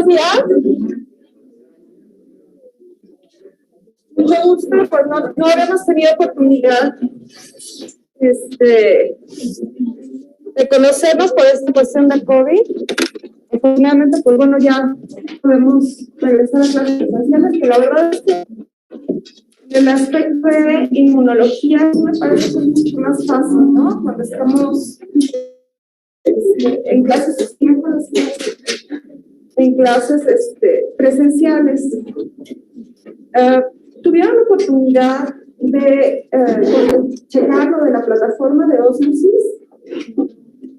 buenos días. Mucho gusto, pues no habíamos tenido oportunidad de conocernos por esta cuestión del COVID. Afortunadamente, pues bueno, ya podemos regresar a clases presenciales, pero la verdad es que el aspecto de inmunología me parece que es mucho más fácil, ¿no? Cuando estamos en clases presenciales. ¿Tuvieron la oportunidad de checar lo de la plataforma de ósmosis?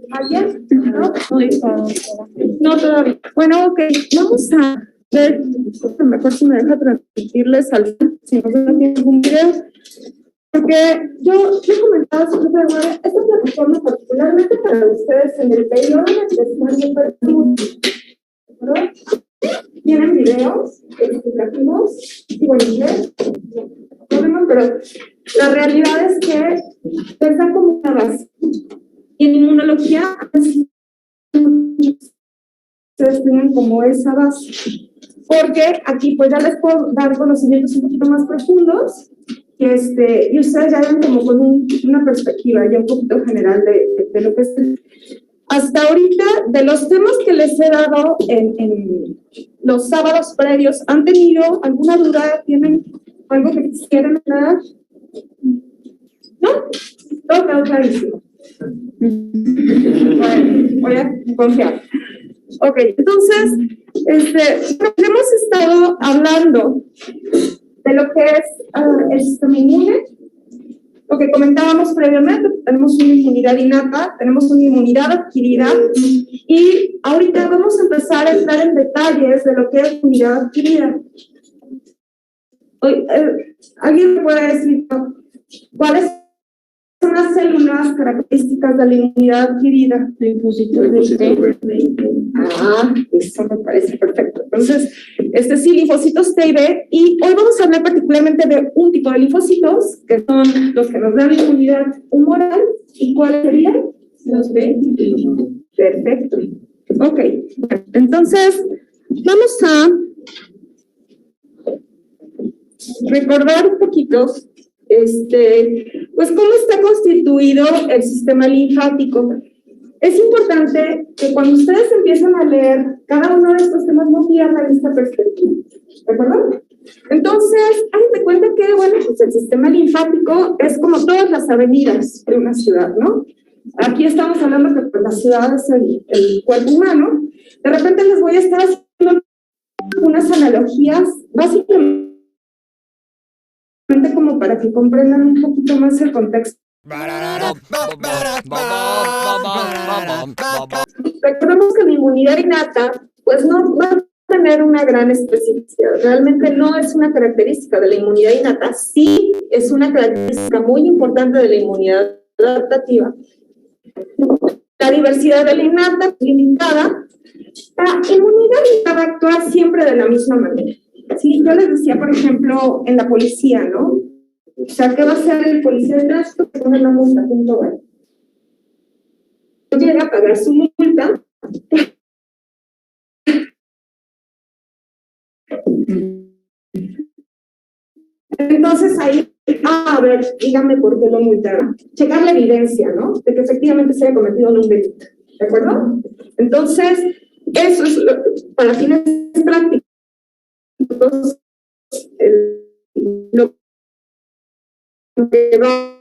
¿Ayer? ¿No? No todavía. Bueno, ok, vamos a ver, mejor si me deja transmitirles al si no se tiene algún video. Porque yo he comentado sobre esta plataforma particularmente para ustedes en el periodo de ¿verdad? Tienen videos explicativos, digo en inglés, pero la realidad es que les dan como una base. Y en inmunología, ustedes tienen como esa base. Porque aquí pues ya les puedo dar conocimientos un poquito más profundos y ustedes ya ven como con una perspectiva ya un poquito general de lo que es. Hasta ahorita, de los temas que les he dado en los sábados previos, ¿han tenido alguna duda? ¿Tienen algo que quisieran dar? ¿No? Todo quedó clarísimo. Bueno, voy a confiar. Ok, entonces, hemos estado hablando de lo que es el sistema inmune. Lo que comentábamos previamente, tenemos una inmunidad innata, tenemos una inmunidad adquirida, y ahorita vamos a empezar a entrar en detalles de lo que es inmunidad adquirida. ¿Alguien me puede decir cuáles son las células características de la inmunidad adquirida? Linfocitos T. Eso me parece perfecto. Entonces, sí, linfocitos T y B, y hoy vamos a hablar particularmente de un tipo de linfocitos, que son los que nos dan inmunidad humoral. ¿Y cuáles serían? Los B. Perfecto. Ok, entonces, vamos a recordar un poquito pues cómo está constituido el sistema linfático. Es importante que cuando ustedes empiecen a leer cada uno de estos temas no pierdan esta perspectiva, ¿de acuerdo? Entonces, hagan de cuenta que, bueno, pues el sistema linfático es como todas las avenidas de una ciudad, ¿no? Aquí estamos hablando que pues, la ciudad es el cuerpo humano. De repente les voy a estar haciendo unas analogías, básicamente como para que comprendan un poquito más el contexto. Recordemos que la inmunidad innata, pues no va a tener una gran especificidad. Realmente no es una característica de la inmunidad innata, sí es una característica muy importante de la inmunidad adaptativa. La diversidad de la innata es limitada. La inmunidad innata actúa siempre de la misma manera. Sí, yo les decía, por ejemplo, en la policía, ¿no? O sea, ¿qué va a hacer el policía de tránsito? Que pone la multa, punto. Llega a pagar su multa. Entonces ahí, a ver, dígame por qué lo multaron. Checar la evidencia, ¿no? De que efectivamente se haya cometido un delito. ¿De acuerdo? Entonces, eso es para fines prácticos. Entonces, lo que va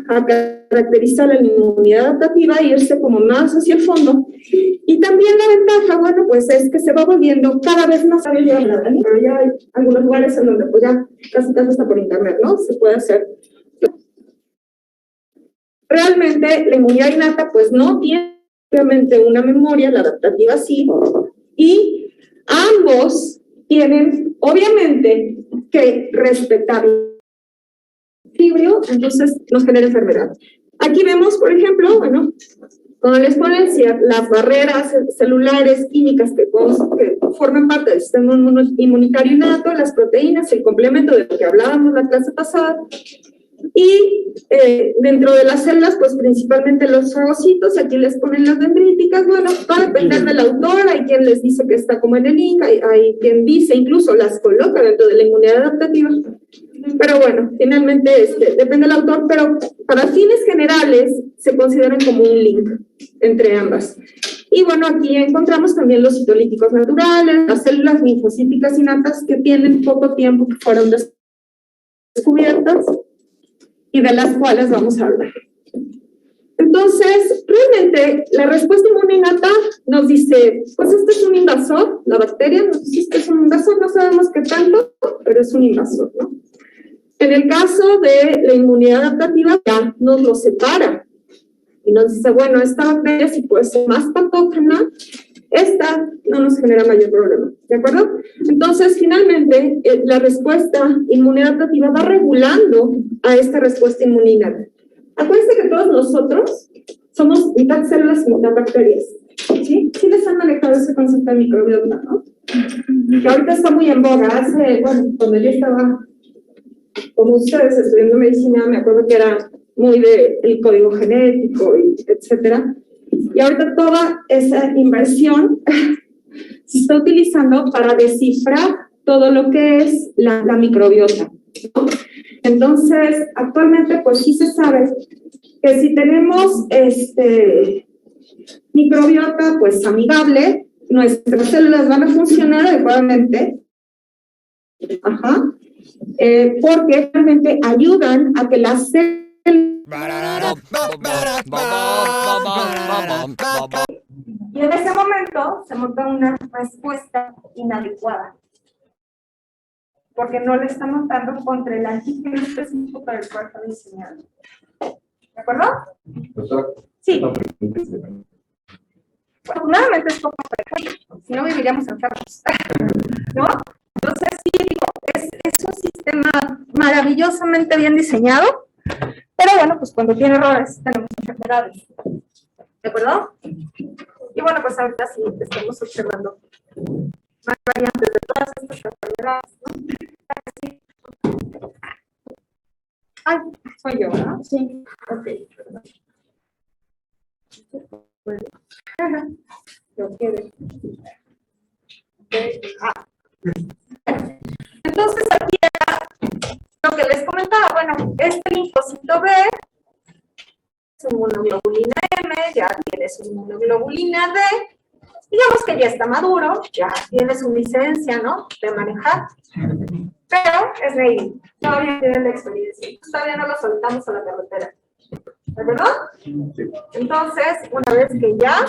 a caracterizar la inmunidad adaptativa y irse como más hacia el fondo. Y también la ventaja, bueno, pues es que se va volviendo cada vez más hábil, pero ya hay algunos lugares en donde pues ya casi está por internet, ¿no? Se puede hacer. Realmente la inmunidad innata pues no tiene obviamente una memoria, la adaptativa sí, y ambos tienen obviamente que respetar equilibrio, entonces nos genera enfermedad. Aquí vemos, por ejemplo, bueno, cuando les ponen las barreras celulares químicas que forman parte del sistema inmunitario innato, las proteínas, el complemento de lo que hablábamos la clase pasada, Y dentro de las células, pues principalmente los fagocitos, aquí les ponen las dendríticas, bueno, va a depender del autor, hay quien les dice que está como en el link, hay quien dice, incluso las coloca dentro de la inmunidad adaptativa, pero bueno, finalmente depende del autor, pero para fines generales se consideran como un link entre ambas. Y bueno, aquí encontramos también los citolíticos naturales, las células linfocíticas innatas que tienen poco tiempo que fueron descubiertas y de las cuales vamos a hablar. Entonces, realmente, la respuesta inmune innata nos dice, pues este es un invasor, la bacteria nos dice, este es un invasor, no sabemos qué tanto, pero es un invasor, ¿no? En el caso de la inmunidad adaptativa, ya nos lo separa y nos dice, bueno, esta bacteria sí puede ser más patógena, esta no nos genera mayor problema, ¿de acuerdo? Entonces, finalmente, la respuesta inmune adaptativa va regulando a esta respuesta inmune innata. Acuérdense que todos nosotros somos mitad células y mitad bacterias, ¿sí? Sí les han manejado ese concepto de microbiota, ¿no? Que ahorita está muy en boga. Bueno, cuando yo estaba, como ustedes, estudiando medicina, me acuerdo que era muy del código genético, y etcétera. Y ahorita toda esa inversión se está utilizando para descifrar todo lo que es la microbiota, ¿no? Entonces, actualmente, pues sí se sabe que si tenemos microbiota, pues amigable, nuestras células van a funcionar adecuadamente, porque realmente ayudan a que las células y en ese momento se monta una respuesta inadecuada, porque no le está montando contra el antígeno específico para el cual está diseñado. ¿De acuerdo? Sí. Afortunadamente es poco frecuente, si no viviríamos enfermos, ¿no? Entonces, sí, digo, es un sistema maravillosamente bien diseñado, pero bueno, pues cuando tiene errores tenemos enfermedades. ¿De acuerdo? Y bueno, pues ahorita sí estamos observando más variantes de todas estas enfermedades, ¿no? Sí. Ay, soy yo, ¿no? Sí. Ok, perdón. Bueno. Yo quiero. Entonces aquí era lo que les comentaba, bueno, este linfocito B su inmunoglobulina M, ya tiene su inmunoglobulina D, digamos que ya está maduro, ya tiene su licencia, ¿no?, de manejar, pero es ley, todavía tiene la experiencia, todavía no lo soltamos a la carretera, ¿de verdad? Entonces, una vez que ya,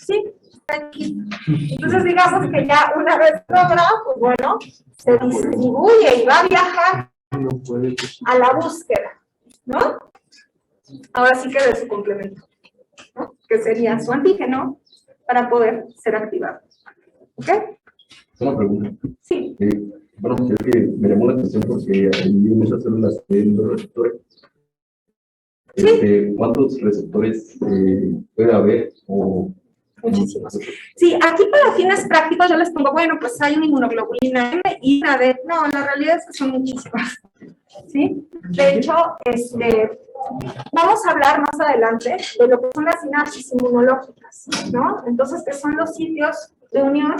sí, está aquí, entonces digamos que ya una vez logra, pues bueno, se distribuye y va a viajar a la búsqueda, ¿no? Ahora sí que de su complemento, ¿no?, que sería su antígeno para poder ser activado. ¿Ok? Una pregunta. Sí. Bueno, es que me llamó la atención porque en esas células tienen los receptores. Sí. ¿Cuántos receptores puede haber? Muchísimos. Sí, aquí para fines prácticos yo les pongo, bueno, pues hay una inmunoglobulina M y una D. No, la realidad es que son muchísimas. ¿Sí? De hecho, vamos a hablar más adelante de lo que son las sinapsis inmunológicas, ¿no? Entonces, que son los sitios de unión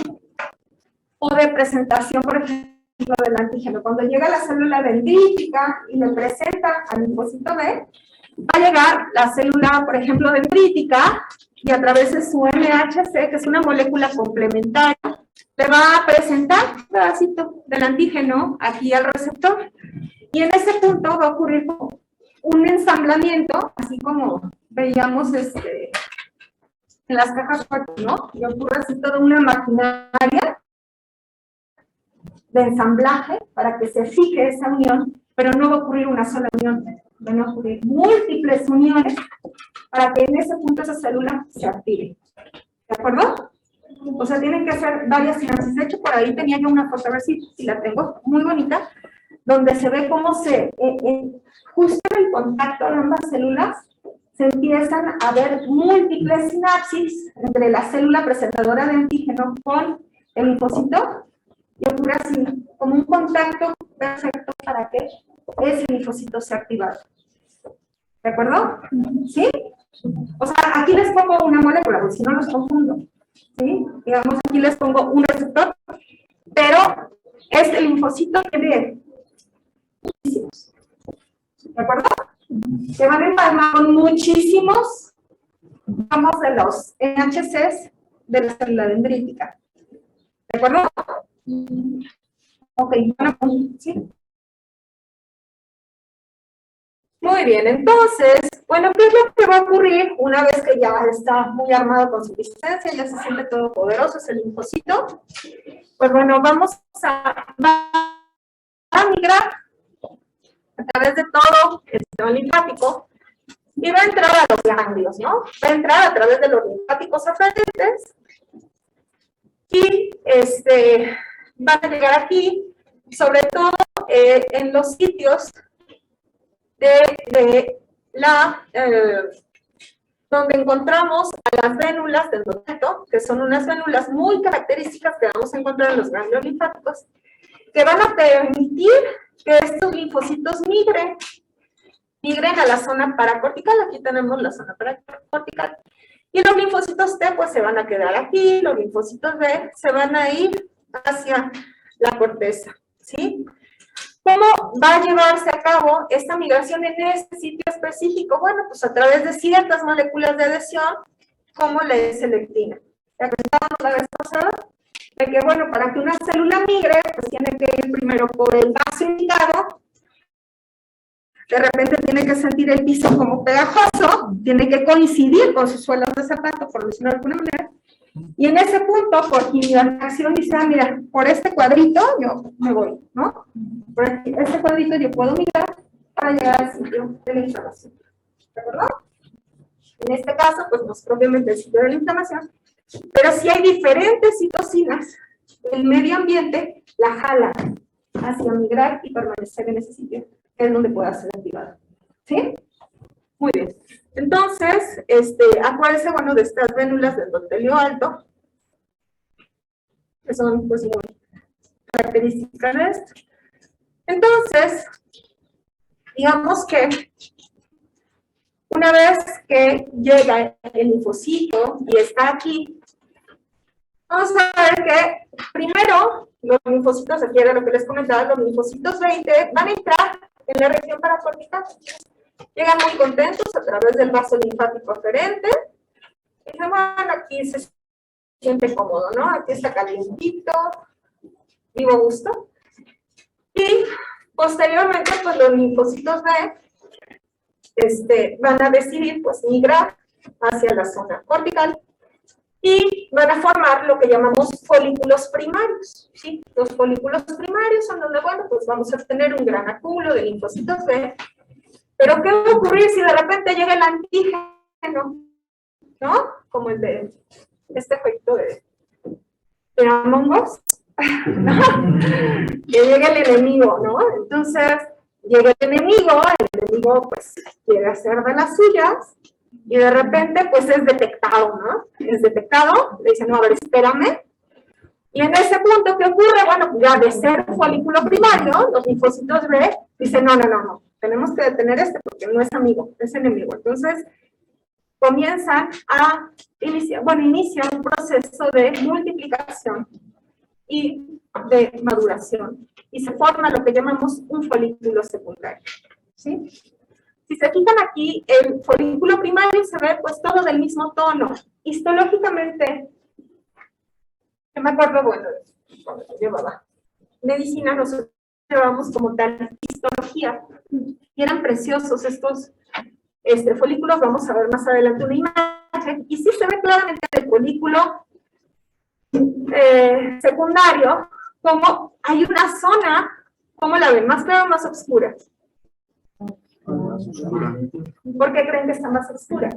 o de presentación, por ejemplo, del antígeno. Cuando llega la célula dendrítica y le presenta al linfocito B, va a llegar la célula, por ejemplo, dendrítica, y a través de su MHC, que es una molécula complementaria, le va a presentar un pedacito del antígeno aquí al receptor. Y en ese punto va a ocurrir un ensamblamiento, así como veíamos en las cajas fuertes, ¿no? Y ocurre así toda una maquinaria de ensamblaje para que se fije esa unión, pero no va a ocurrir una sola unión, van a ocurrir múltiples uniones para que en ese punto esa célula se active. ¿De acuerdo? O sea, tienen que hacer varias sinapsis. De hecho, por ahí tenía yo una foto, a ver si la tengo, muy bonita, donde se ve cómo justo en el contacto de ambas células, se empiezan a ver múltiples sinapsis entre la célula presentadora de antígeno con el linfocito, y ocurre así, como un contacto perfecto para que ese linfocito se ha activado. ¿De acuerdo? ¿Sí? O sea, aquí les pongo una molécula, porque si no los confundo. ¿Sí? Digamos, aquí les pongo un receptor, pero este linfocito tiene muchísimos. ¿De acuerdo? Se van a empalmar con muchísimos, vamos, de los NHCs de la célula dendrítica. ¿De acuerdo? Ok, bueno, ¿sí? Muy bien, entonces, bueno, ¿qué es lo que va a ocurrir una vez que ya está muy armado con su licencia, ya se siente todopoderoso, es el linfocito? Pues bueno, vamos a migrar a través de todo el sistema linfático y va a entrar a los ganglios, ¿no? Va a entrar a través de los linfáticos afluentes y van a llegar aquí, sobre todo en los sitios donde encontramos a las vénulas del endotelio, que son unas vénulas muy características que vamos a encontrar en los ganglios linfáticos, que van a permitir que estos linfocitos migren a la zona paracortical. Aquí tenemos la zona paracortical. Y los linfocitos T pues se van a quedar aquí, los linfocitos B se van a ir hacia la corteza, ¿sí? ¿Cómo va a llevarse a cabo esta migración en este sitio específico? Bueno, pues a través de ciertas moléculas de adhesión, como la S-lectina. ¿Te acordamos la vez pasada? De que, bueno, para que una célula migre, pues tiene que ir primero por el vaso indicado, de repente tiene que sentir el piso como pegajoso, tiene que coincidir con sus suelos de zapato, por decirlo de alguna manera, y en ese punto, por interacción, dice, ah, mira, por este cuadrito yo me voy, ¿no? Por este cuadrito yo puedo migrar para llegar al sitio de la inflamación. ¿De acuerdo? En este caso, pues no es propiamente el sitio de la inflamación, pero si hay diferentes citocinas, el medio ambiente la jala hacia migrar y permanecer en ese sitio, que es donde pueda ser activado. ¿Sí? Muy bien. Entonces, acuérdense, bueno, de estas vénulas del endotelio alto, que son, pues, muy características de esto. Entonces, digamos que una vez que llega el linfocito y está aquí, vamos a ver que primero los linfocitos, aquí era lo que les comentaba, los linfocitos 20 van a entrar en la región paracortical. Llegan muy contentos a través del vaso linfático aferente. Y dicen, bueno, aquí se siente cómodo, ¿no? Aquí está calientito, vivo gusto. Y posteriormente, pues los linfocitos B van a decidir, pues, migrar hacia la zona cortical y van a formar lo que llamamos folículos primarios, ¿sí? Los folículos primarios son donde, bueno, pues vamos a tener un gran acúmulo de linfocitos B. Pero ¿qué va a ocurrir si de repente llega el antígeno? ¿No? Como el de este efecto de Among Us. ¿No? Que llega el enemigo, ¿no? Entonces, llega el enemigo pues quiere hacer de las suyas y de repente pues es detectado, ¿no? Es detectado, le dicen, no, a ver, espérame. Y en ese punto, ¿qué ocurre? Bueno, ya de ser folículo primario, los linfocitos B dicen, no, tenemos que detener porque no es amigo, es enemigo. Entonces, comienzan a iniciar un proceso de multiplicación y de maduración. Y se forma lo que llamamos un folículo secundario. ¿Sí? Si se fijan aquí, el folículo primario se ve pues todo del mismo tono. Histológicamente, yo me acuerdo, bueno, cuando llevaba medicina, nosotros llevábamos como tal histología. Y eran preciosos estos folículos. Vamos a ver más adelante una imagen. Y sí se ve claramente el folículo secundario, como hay una zona, ¿cómo la ven? ¿Más clara o más oscura? ¿Por qué creen que está más oscura?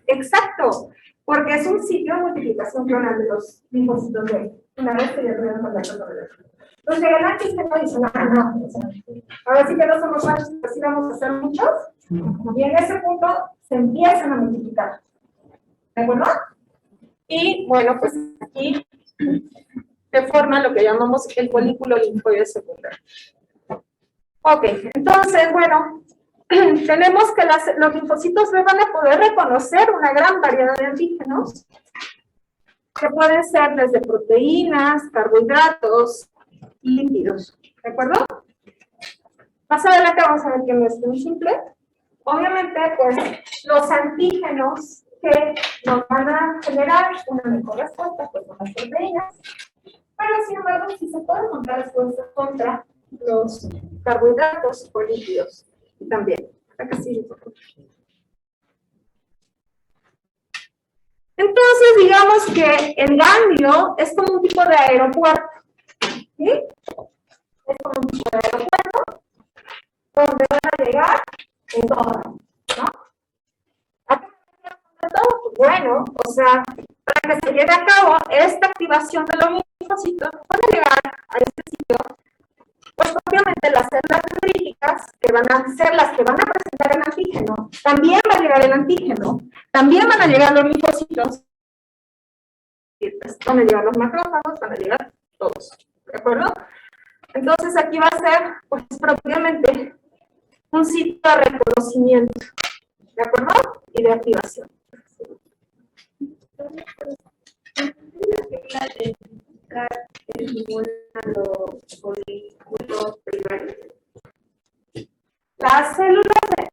Exacto, porque es un sitio de multiplicación clonal de los linfocitos B. Una vez que ya tuvieron contacto con el otro. Entonces, el antígeno dice, no, ahora sí que no somos muchos, pero sí vamos a hacer muchos. Y en ese punto se empiezan a multiplicar. ¿De acuerdo? Y bueno, pues aquí que forman lo que llamamos el folículo linfoide secundario. Ok, entonces, bueno, tenemos que los linfocitos B van a poder reconocer una gran variedad de antígenos, que pueden ser desde proteínas, carbohidratos y lípidos, ¿de acuerdo? Más adelante vamos a ver que no es muy simple. Obviamente, pues, los antígenos que nos van a generar una mejor respuesta, pues, son las proteínas, pero sin embargo, sí se pueden montar respuestas contra los carbohidratos o lípidos también. Acá sí. Entonces, digamos que el ganglio es como un tipo de aeropuerto, ¿sí? Es como un tipo de aeropuerto donde van a llegar en todo, ¿no? Acá todo, pues bueno, o sea, para que se lleve a cabo esta activación de los linfocitos, van a llegar a este sitio, pues obviamente las células dendríticas, que van a ser las que van a presentar el antígeno, también va a llegar el antígeno, también van a llegar los linfocitos, van a llegar los macrófagos, van a llegar todos, ¿de acuerdo? Entonces aquí va a ser, pues propiamente, un sitio de reconocimiento, ¿de acuerdo? Y de activación. Las células de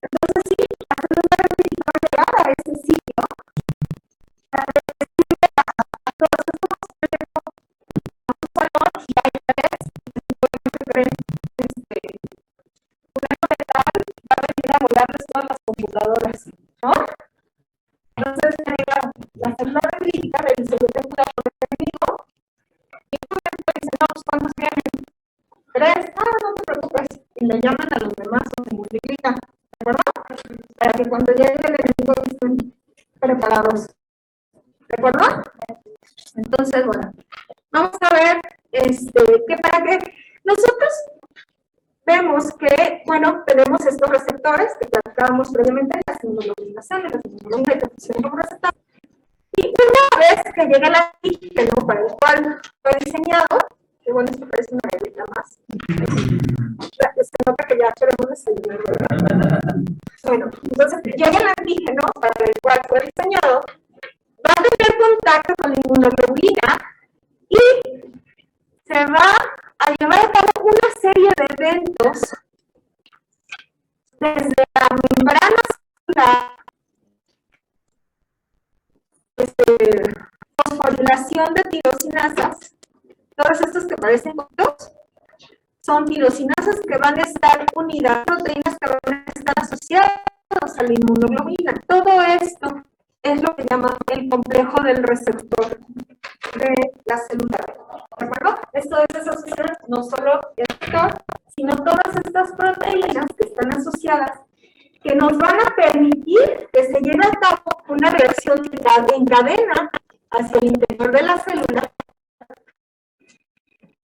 entonces sí, la célula va a llegar a ese sitio. Y hay tres, va a venir a volarles todas las computadoras, ¿no? Entonces, la célula dendrítica le dice, yo tengo una técnico, y en un momento dice, no, pues ¿cuántos tienen? Tres, no te preocupes, y le llaman a los demás o se multiplican, ¿de acuerdo? Para que cuando llegue el enemigo estén preparados, ¿de acuerdo? Entonces, bueno, vamos a ver, que para que nosotros vemos que, bueno, tenemos estos receptores que platicábamos previamente, las inmunoglobulinas A, las inmunoglobulinas que funcionan como receptores. Y una vez que llega el antígeno para el cual fue diseñado, que bueno, esto parece una galleta más. Se nota que ya queremos desayunar, ¿verdad? Bueno, entonces llega el antígeno para el cual fue diseñado, va a tener contacto con la inmunoglobulina y se va a llevar a cabo una serie de eventos desde la membrana celular, fosforilación de tirosinasas, todos estos que parecen juntos, son tirosinasas que van a estar unidas, proteínas que van a estar asociadas a la inmunoglobulina. Todo esto es lo que llamamos el complejo del receptor de la célula, ¿de acuerdo? Esto es asociar no solo el receptor, sino todas estas proteínas que están asociadas, que nos van a permitir que se lleve a cabo una reacción en cadena hacia el interior de la célula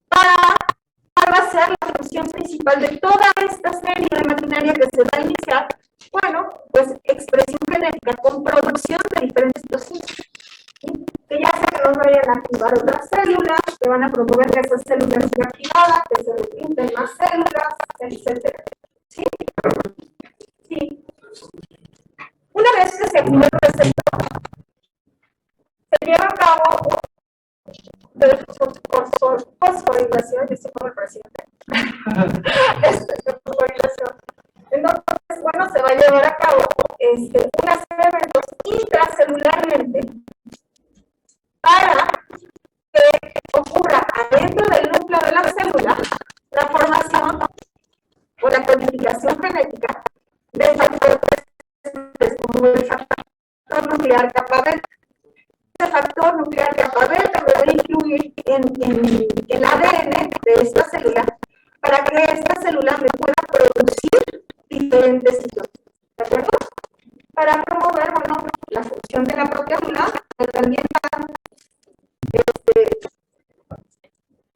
para va a ser la función principal de toda esta serie de maquinaria que se va a iniciar. Bueno, pues expresión genética con producción de diferentes toxinas, ¿sí? Que ya sea que nos vayan a activar otras células, que van a promover que esas células sean activadas, que se repiten más células, etc. ¿Sí? Sí. Una vez que se activa el receptor, se lleva a cabo de fosforilación, yo soy como el presidente. Fosforilación. Entonces, bueno, se va a llevar a cabo una serie de eventos intracelularmente para que ocurra adentro del núcleo de la célula la formación o la codificación genética de factores como el factor nuclear kappa B. Este factor nuclear kappa B también va a influir en el ADN de esta célula para que esta célula me pueda producir diferentes citoquinas, ¿de acuerdo? Para promover, bueno, la función de la propia célula, pero también para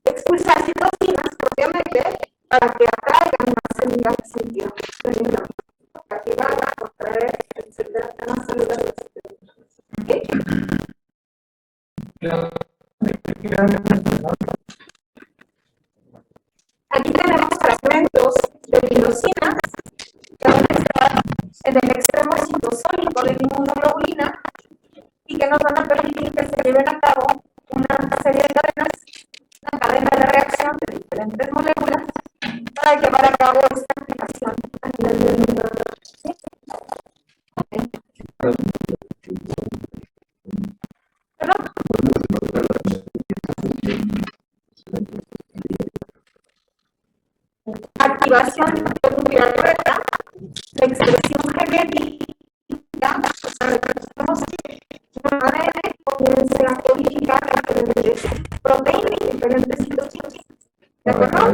expulsar citocinas propiamente para que atraigan más semillas de sitio, para que van a contraer, etc. Aquí tenemos fragmentos de tirosina que van a estar en el extremo citosólico de la inmunoglobulina y que nos van a permitir que se lleven a cabo una serie de cadenas, una cadena de reacción de diferentes moléculas para llevar a cabo esta activación a nivel del neuronal. ¿Sí? Okay. ¿Perdón? Activación nuclear correcta, la expresión genética, o sea, recordemos que un ADN comienza a codificar diferentes proteínas y diferentes citocinas. ¿De acuerdo?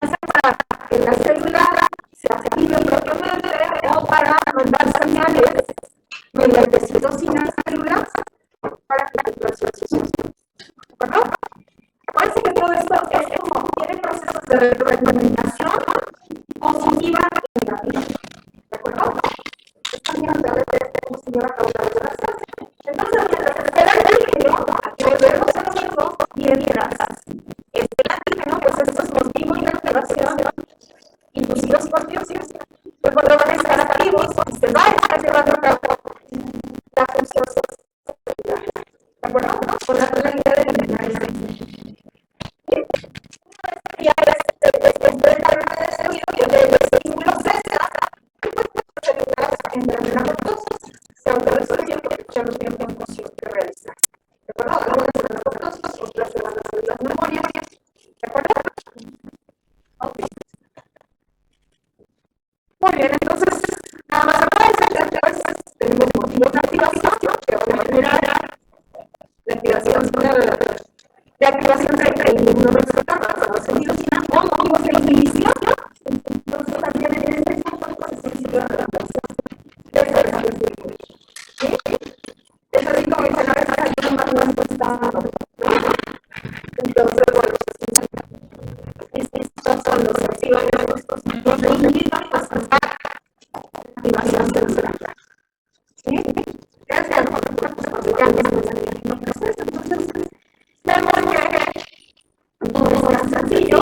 Para que la célula se active propiamente o para mandar señales mediante citocinas células para que la activación suceda. ¿De acuerdo? Acuérdense que todo esto es como tiene procesos de retroalimentación positiva y negativa. ¿De acuerdo? También a través de cómo se lleva a cabo la regulación. Entonces, mientras espera el antígeno, aquí volvemos a nosotros mientras este antígeno, pues esto es motivo de activación inducidos por biopsias, pues cuando van a estar activos, se va a estar llevando a cabo la función celular. ¿De acuerdo? Con la idea de eliminar ese ya el estímulo cesa, pues las células entran en apoptosis, se autorresuelven porque ya no tienen función que realizar. ¿De acuerdo? Algunas se van a apoptosis, otras se van a hacer las memorias. ¿De acuerdo? Ok. Muy bien, entonces, nada más acuérdense que a veces tenemos motivos de activación que van a generar la activación de activación del inmunoreceptor, la formación de tirosina, o motivos de inhibición. Entonces, también en este punto, pues, se inicia la adaptación de esa desarrollo. ¿Sí? Es así como dice la respuesta, más no está. Entonces, bueno, estos son los que activan estos tipos de inhibidores hasta activación celular. ¿Sí? Gracias por entonces, vemos que no es tan sencillo.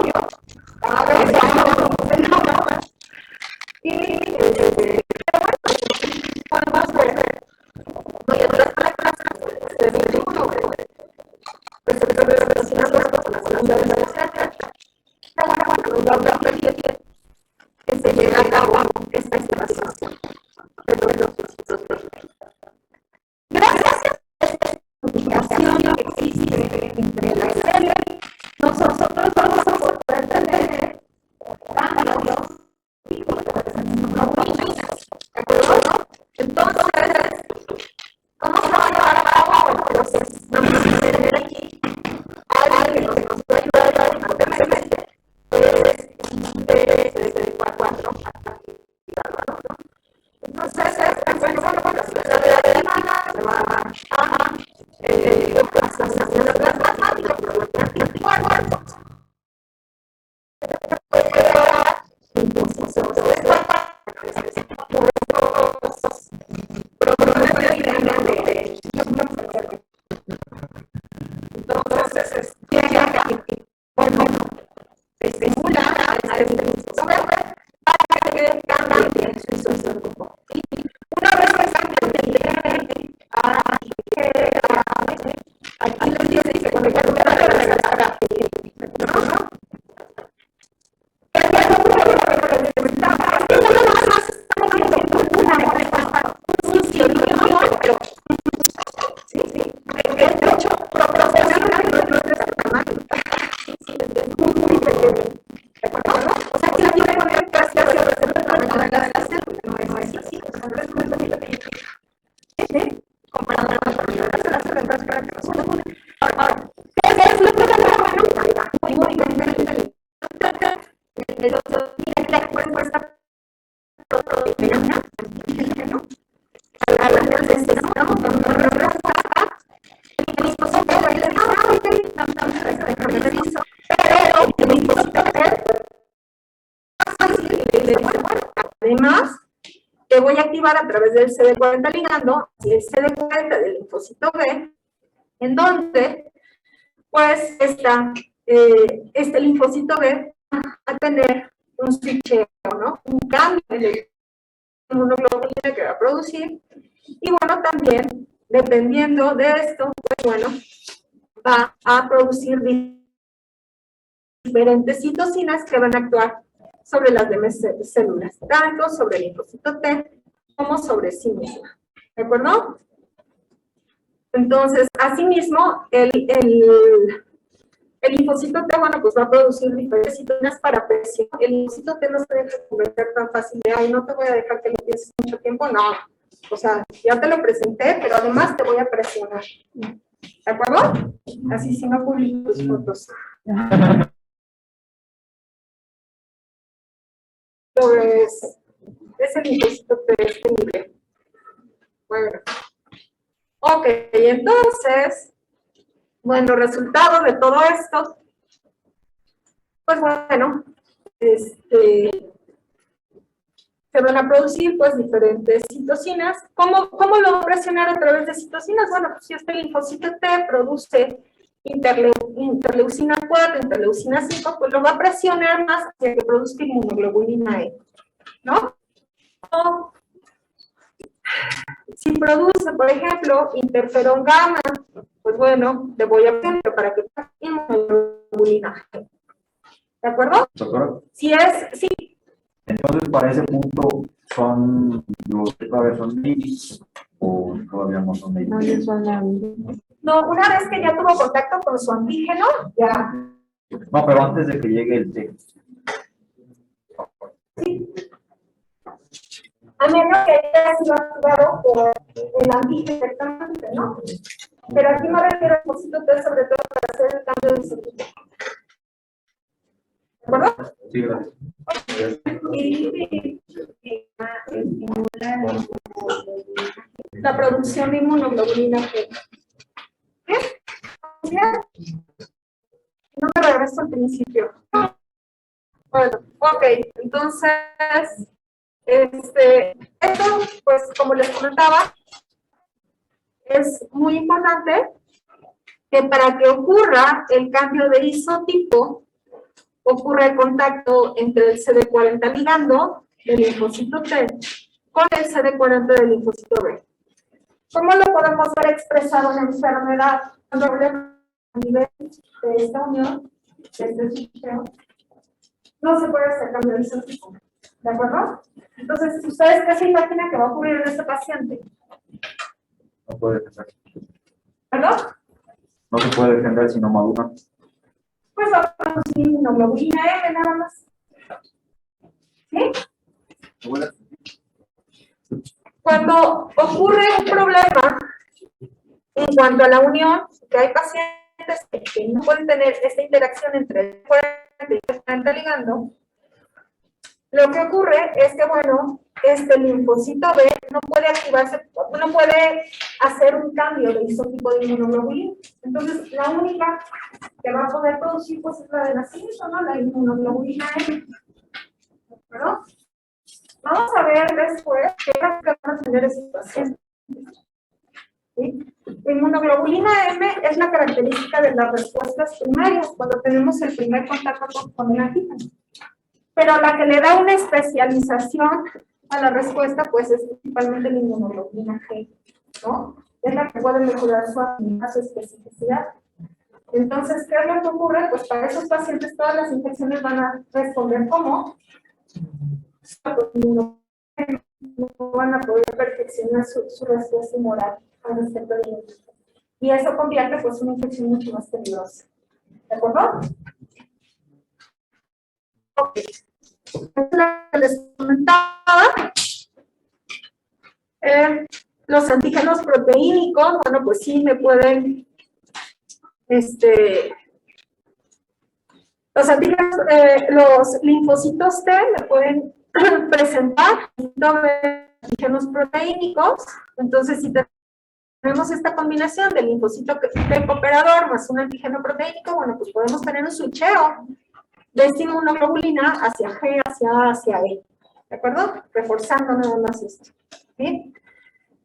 A ver, y podemos ver, voy a otras palabras, desde el uno, pues se puede relacionar con la segunda de la tercera. Bueno, la permite que se lleve a cabo esta activación de todos los procesos. Gracias a esta comunicación que existe entre las células, nosotros vamos a poder tener cambios físicos. ¿De acuerdo? Entonces, ¿cómo se va a llevar a cabo el proceso? Vamos a tener aquí alguien que nos puede ayudar importantemente, desde 4 hasta entonces, pensando con la ciudad de la demanda, se va a plasmación plasmática por la práctica del cuerpo. Entonces, bueno, estimula a este linfocito para que cambie su instrucción. Una vez que están aquí les dice que cuando ya tuviera que regresar a Además, te voy a activar a través del CD40 ligando y el CD40 del linfocito B, en donde pues este linfocito B va a tener un switcheo, ¿no? Un cambio en el inmunoglobulina que va a producir. Y bueno, también, dependiendo de esto, pues bueno, va a producir diferentes citocinas que van a actuar sobre las demás células, tanto sobre el linfocito T como sobre sí misma. ¿De acuerdo? Entonces, asimismo, el linfocito T, bueno, pues va a producir diferentes citocinas para presión. El linfocito T no se deja convertir tan fácil de, ay, no te voy a dejar que lo pienses mucho tiempo, no. O sea, ya te lo presenté, pero además te voy a presionar. ¿De acuerdo? Así si no publico tus fotos. Es el linfocito T de este nivel. Bueno. Ok, entonces, bueno, resultado de todo esto, pues bueno, se van a producir pues diferentes citocinas. ¿Cómo lo va a presionar a través de citocinas? Bueno, pues si este linfocito T produce interleucina 4, interleucina 5, pues lo va a presionar más hacia que produzca inmunoglobulina E, ¿no? O, si produce, por ejemplo, interferón gamma, pues bueno, le voy a poner para que produzca inmunoglobulina G. ¿De acuerdo? Doctora, sí. entonces para ese punto los que todavía son babies o todavía no son babies. No, una vez que ya tuvo contacto con su antígeno, ya. No, pero antes de que llegue el T. Sí. A menos que haya sido activado por el antígeno directamente, ¿no? Pero aquí me refiero al linfocito T sobre todo para hacer el cambio de isotipo. ¿De acuerdo? Sí, gracias. La producción de inmunoglobulina G. ¿Qué? No me regreso al principio. Bueno, ok, entonces, esto, pues, como les comentaba, es muy importante que para que ocurra el cambio de isotipo, ocurre el contacto entre el CD40 ligando del linfocito T con el CD40 del linfocito B. ¿Cómo lo podemos ver expresado en enfermedad? A nivel de esta unión, de este switcheo, no se puede hacer cambio de isotipo. ¿De acuerdo? Entonces, ¿ustedes qué se imaginan que va a ocurrir en este paciente? No puede defender. ¿Perdón? No se puede defender si no madura. Pues va a producir inmunoglobulina M nada más. ¿Sí? Cuando ocurre un problema en cuanto a la unión, que hay pacientes que no pueden tener esta interacción entre el 40 y el 40 ligando, lo que ocurre es que, bueno, este linfocito B no puede activarse, no puede hacer un cambio de isotipo de inmunoglobulina. Entonces, la única que va a poder producir, pues, es la de nacimiento, ¿no? La inmunoglobulina M. ¿Verdad? Vamos a ver después qué es lo que van a tener estos pacientes. ¿Sí? La inmunoglobulina M es la característica de las respuestas primarias cuando tenemos el primer contacto con el antígeno. Pero la que le da una especialización a la respuesta, pues es principalmente la inmunoglobulina G, ¿no? Es la que puede mejorar su especificidad. Entonces, ¿qué es lo que ocurre? Pues para esos pacientes todas las infecciones van a responder como no van a poder perfeccionar su respuesta humoral al respecto de la infección. Y eso convierte pues una infección mucho más peligrosa. ¿De acuerdo? Ok. Les comentaba, los antígenos proteínicos, bueno, pues sí me pueden, los antígenos, los linfocitos T me pueden presentar antígenos proteínicos. Entonces, si tenemos esta combinación del linfocito T cooperador más un antígeno proteínico, bueno, pues podemos tener un switcheo de esta inmunoglobulina hacia G, hacia A, hacia E. ¿De acuerdo? Reforzando nada más esto. ¿Sí?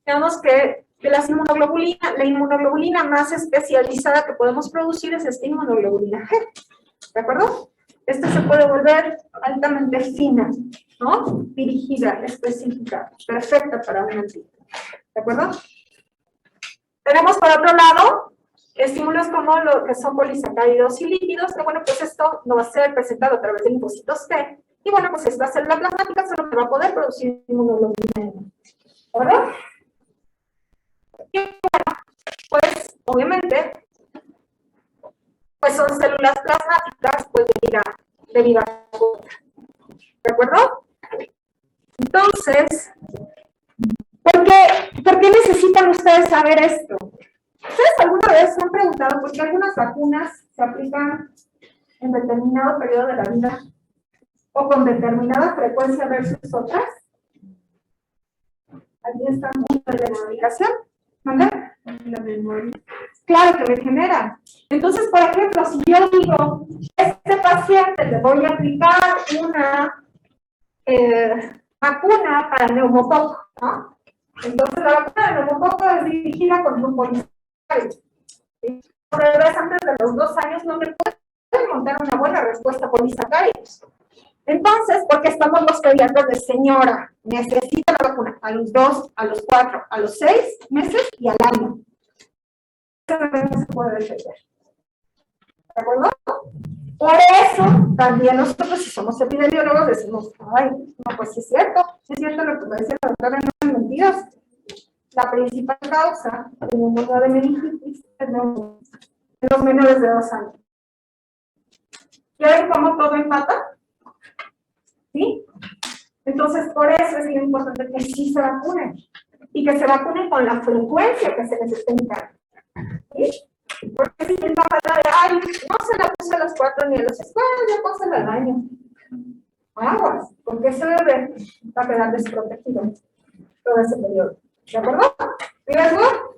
Digamos que de las inmunoglobulinas. La inmunoglobulina más especializada que podemos producir es esta inmunoglobulina G, ¿de acuerdo? Esta se puede volver altamente fina, ¿no? Dirigida, específica, perfecta para un antígeno, ¿de acuerdo? Tenemos por otro lado estímulos como lo que son polisacáridos y lípidos, que bueno, pues esto no va a ser presentado a través de linfocitos T, y bueno, pues esta célula plasmática solo va a poder producir inmunoglobulina N, ¿de acuerdo? Y bueno, pues obviamente, pues son células plasmáticas, pues debido a ¿de acuerdo? Entonces, ¿por qué necesitan ustedes saber esto? ¿Ustedes alguna vez se han preguntado por qué algunas vacunas se aplican en determinado periodo de la vida o con determinada frecuencia versus otras? Aquí está mucho de la medicación. ¿Vale? La memoria. Claro que regenera. Entonces, por ejemplo, si yo digo, este paciente le voy a aplicar una vacuna para el neumococo, ¿no? Entonces, la vacuna del neumococo es dirigida con un polisacárido. Por bebés antes de los 2 años no me pueden montar una buena respuesta a polisacáridos. Entonces, porque estamos los pediatras de señora, necesita la vacuna a los 2, a los 4, a los 6 meses y al año. Eso no se puede defender. ¿De acuerdo? Por eso, también nosotros, si somos epidemiólogos, decimos, ay, no, pues sí es cierto lo que me decía la doctora, no es mentiras. La principal causa de neumonía de meningitis es en los menores de 2 años. ¿Ya ven cómo todo empata? ¿Sí? Entonces, por eso es bien importante que sí se vacunen. Y que se vacunen con la frecuencia que se necesita. ¿Sí? Porque si el papá de, ay, no se la puse a los 4 ni a los 6, bueno, ya pónsela al año. Aguas, porque ese bebé va a quedar desprotegido todo ese periodo. ¿De acuerdo? Riesgo,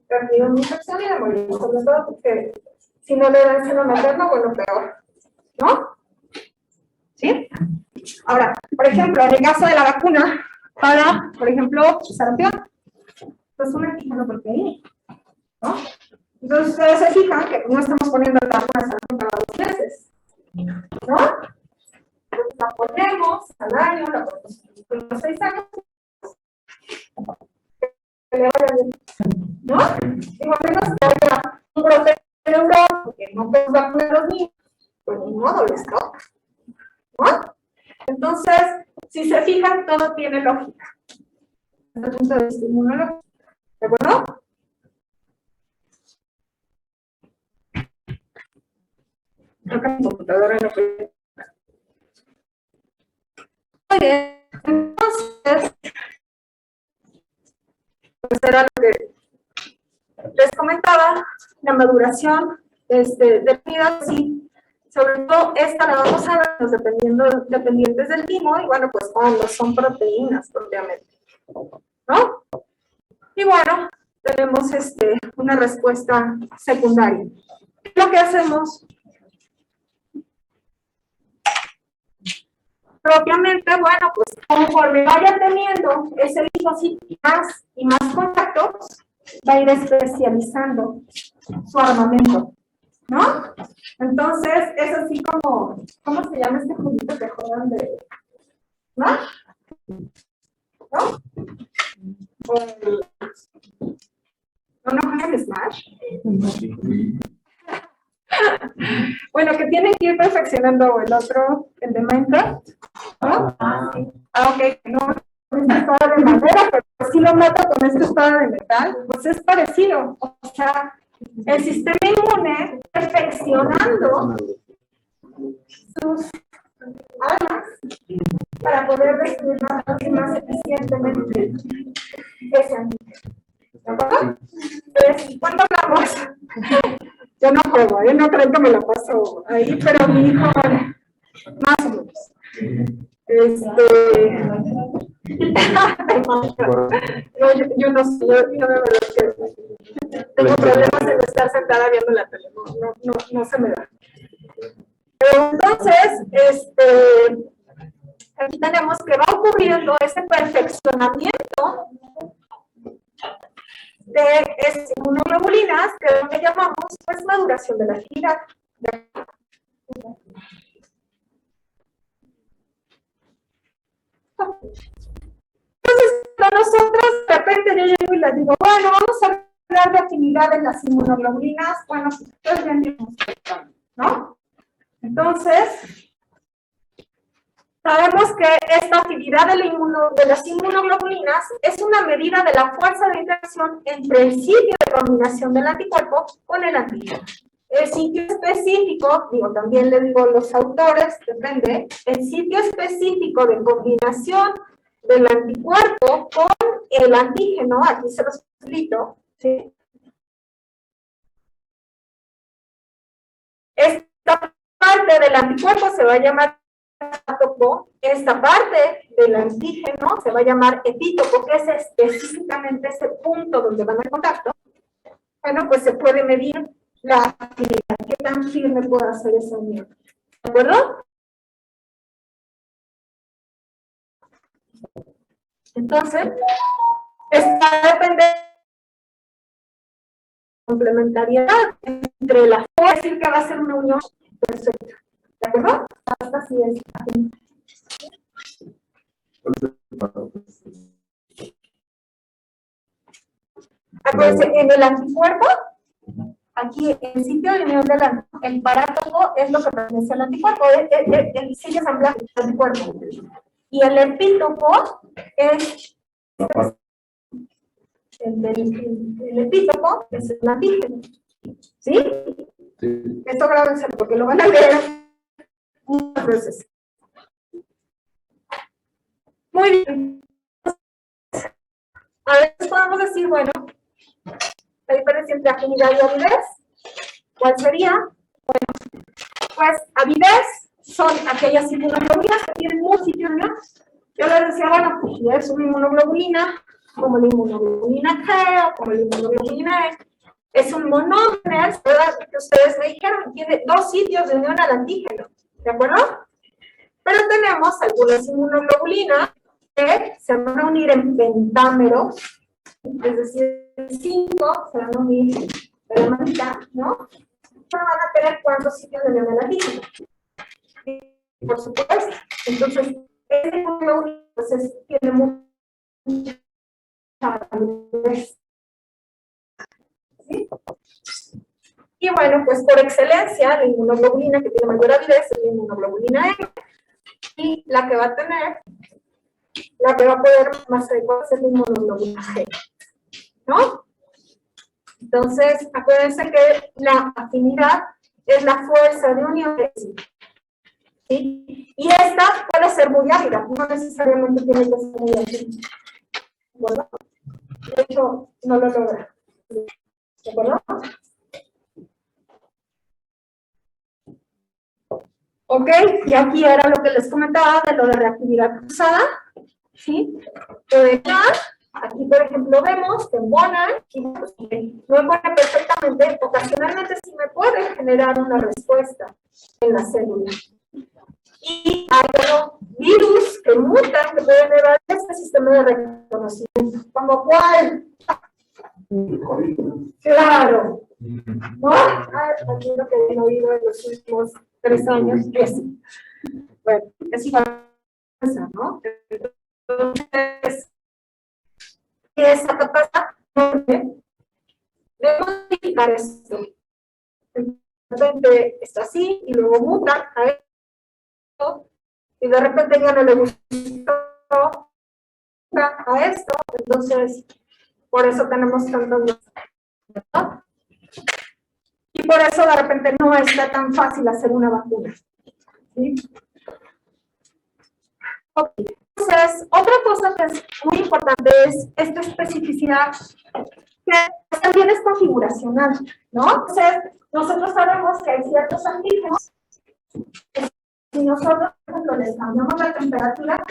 perdido en infección y de morir. Sobre todo porque si no le dan seno materno, bueno, peor. ¿No? ¿Sí? Ahora, por ejemplo, en el caso de la vacuna, para, por ejemplo, sarampión, pues un antígeno proteína, ¿no? Entonces, ustedes se fijan que no estamos poniendo la vacuna sarampión cada 2 meses, ¿no? Entonces, la ponemos al año, la ponemos a los 6 años, ¿no? Y más o menos que haya un brote en Europa, porque no podemos vacunar a los niños, pues ni modo, les toca, ¿no? Entonces, si se fijan, todo tiene lógica. Desde el punto de vista inmunológico. ¿De acuerdo? Creo que mi computadora no puede. Muy bien. Entonces, pues era lo que les comentaba, la maduración de vida, sí. Sobre todo, esta la vamos a ver los dependientes del timo, y bueno, pues cuando son proteínas propiamente, ¿no? Y bueno, tenemos una respuesta secundaria. Lo que hacemos propiamente, bueno, pues conforme vaya teniendo ese linfocito más y más contactos, va a ir especializando su armamento, ¿no? Entonces, es así como, ¿cómo se llama este juguito que juegan de, ¿no? ¿No? ¿No juegan Smash? Bueno, que tienen que ir perfeccionando el otro, el de Minecraft, ¿no? Ok, no es espada de madera, pero sí lo mato con esta espada de metal, pues es parecido. O sea, el sistema inmune perfeccionando sus armas para poder destruir más eficientemente ese ambiente. ¿De acuerdo? Entonces, ¿cuánto hablamos? Yo no juego, yo no creo que me lo paso ahí, pero mi hijo, más o menos. Yo no sé, yo de verdad que tengo problemas en estar sentada viendo la tele, no se me da. Pero entonces, aquí tenemos que va ocurriendo ese perfeccionamiento de esas inmunoglobulinas, que es lo que llamamos pues maduración de la afinidad. Entonces, para nosotros, de repente yo llego y les digo, bueno, vamos a hablar de afinidad en las inmunoglobulinas. Bueno, pues ustedes ya entienden, ¿no? Entonces, sabemos que esta afinidad de las inmunoglobulinas es una medida de la fuerza de interacción entre el sitio de combinación del anticuerpo con el antígeno. El sitio específico, digo, también le digo los autores, depende, el sitio específico de combinación del anticuerpo con el antígeno, aquí se los explico, ¿sí? Esta parte del anticuerpo se va a llamar epítopo, esta parte del antígeno se va a llamar epítopo, que es específicamente ese punto donde van a contacto. Bueno, pues se puede medir la afinidad, qué tan firme puede hacer esa unión. ¿De acuerdo? Entonces, esta depende de la complementariedad entre las, puede decir que va a ser una unión perfecta. ¿De acuerdo? Hasta así es. Acuérdense, en el anticuerpo, aquí el sitio de unión del el parátopo es lo que pertenece al anticuerpo, el sitio de asamblea del anticuerpo. Y el epítopo es el epítopo es el antígeno. ¿Sí? Sí. Esto grábense porque lo van a leer muchas veces. Muy bien. A veces podemos decir, bueno, la diferencia entre afinidad y avidez, ¿cuál sería? Bueno, pues avidez son aquellas inmunoglobulinas que tienen un sitio de unión. Yo les decía, bueno, pues ya es una inmunoglobulina, como la inmunoglobulina G o como la inmunoglobulina E. Es un monómero, ¿verdad? Que ustedes me dijeron, tiene dos sitios de unión al antígeno, ¿de acuerdo? Pero tenemos algunas inmunoglobulinas que se van a unir en pentámeros, es decir, 5 se van a unir de la manita, ¿no? Pero van a tener cuántos sitios de unión al antígeno. Por supuesto. Entonces, ese inmunoglobulina pues, tiene mucha validez. ¿Sí? Y bueno, pues por excelencia, la inmunoglobulina que tiene mayor avidez es la inmunoglobulina M. Y la que va a tener, la que va a poder más adecuada es la inmunoglobulina G. ¿No? Entonces, acuérdense que la afinidad es la fuerza de unión. ¿Sí? Y esta puede ser muy ávida, no necesariamente tiene que ser muy ávida. ¿De acuerdo? De hecho, no lo logra. ¿De acuerdo? Ok, y aquí era lo que les comentaba de lo de reactividad cruzada. ¿Sí? Aquí, por ejemplo, vemos que embonan, no embonan perfectamente, ocasionalmente sí me puede generar una respuesta en la célula. Y hay virus que mutan, que pueden elevar este sistema de reconocimiento. ¿Como cuál? Claro. ¿No? Aquí lo que he oído en los últimos 3 años es. Bueno, es igual, ¿no? Entonces, esa capacidad de modificar esto. De repente está así y luego muta a esto y de repente ya no le gustó a esto, entonces por eso tenemos tantos, ¿no? Y por eso de repente no está tan fácil hacer una vacuna. ¿Sí? Okay. Entonces, otra cosa que es muy importante es esta especificidad que también es configuracional, ¿no? Entonces, nosotros sabemos que hay ciertos antígenos que si nosotros, por ejemplo, les cambiamos la temperatura,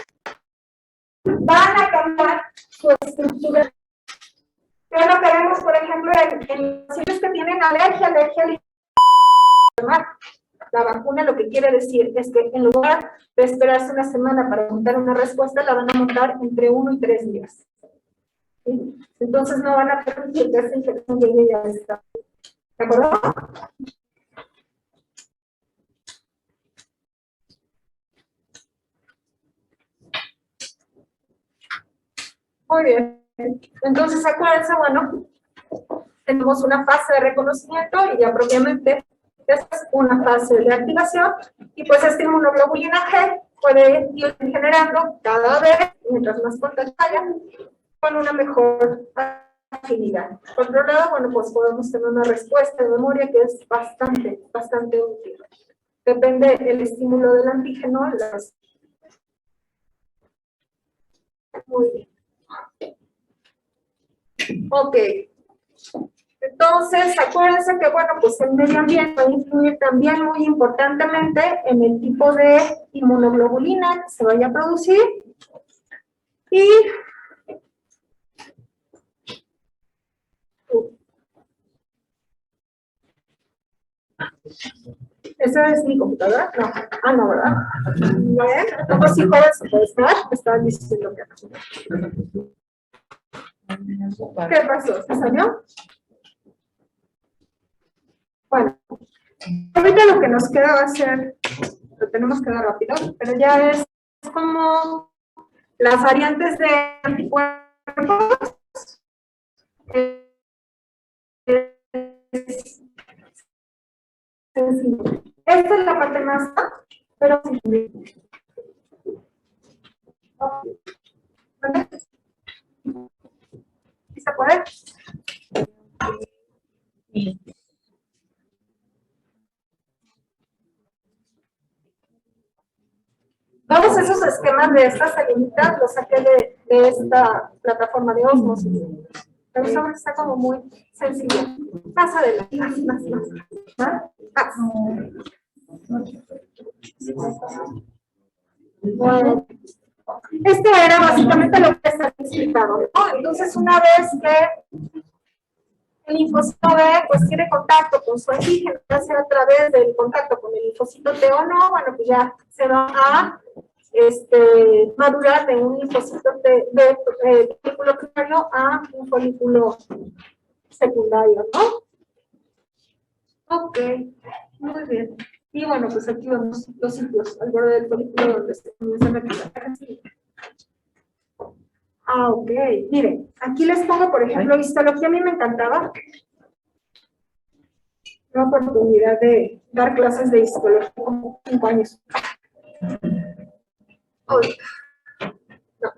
van a cambiar su estructura. Pero lo que vemos, por ejemplo, en los pacientes que tienen alergia la vacuna lo que quiere decir es que en lugar de esperarse una semana para montar una respuesta, la van a montar entre 1 y 3 días. ¿sí? Entonces no van a permitir que esta infección llegue a esta. ¿De acuerdo? Muy bien. Entonces, acuérdense, bueno, tenemos una fase de reconocimiento y ya propiamente esta es una fase de activación y pues esta inmunoglobulina G puede ir generando cada vez, mientras más corta haya, con una mejor afinidad. Por otro lado, bueno, pues podemos tener una respuesta de memoria que es bastante útil. Depende del estímulo del antígeno. Muy bien. Ok. Entonces, acuérdense que, bueno, pues el medio ambiente va a influir también muy importantemente en el tipo de inmunoglobulina que se vaya a producir. Y ¿esa es mi computadora? No. Ah, no, ¿verdad? Bueno, entonces sí, joven, se puede estar. Me estaban diciendo que no. ¿Qué pasó? ¿Se salió? Bueno, ahorita lo que nos queda va a ser, lo tenemos que dar rápido, pero ya es como las variantes de anticuerpos. Esta es la parte más, pero ¿vale? ¿Sí se puede? Sí. Todos esos esquemas de estas salinitas los saqué de esta plataforma de Osmosis. Pero eso está como muy sencillo. Más adelante, más. Bueno, esto era básicamente lo que está explicado, ¿no? Entonces, una vez que el linfocito B pues tiene contacto con su antígeno, ya sea a través del contacto con el linfocito T o no, bueno, pues ya se va a madurar de un linfocito de folículo primario a un folículo secundario, ¿no? Ok, muy bien. Y bueno, pues aquí vemos los sitios al borde del folículo donde se comienzan a activar. Ah, ok. Miren, aquí les pongo, por ejemplo, histología. A mí me encantaba la oportunidad de dar clases de histología como 5 años. Hoy. No.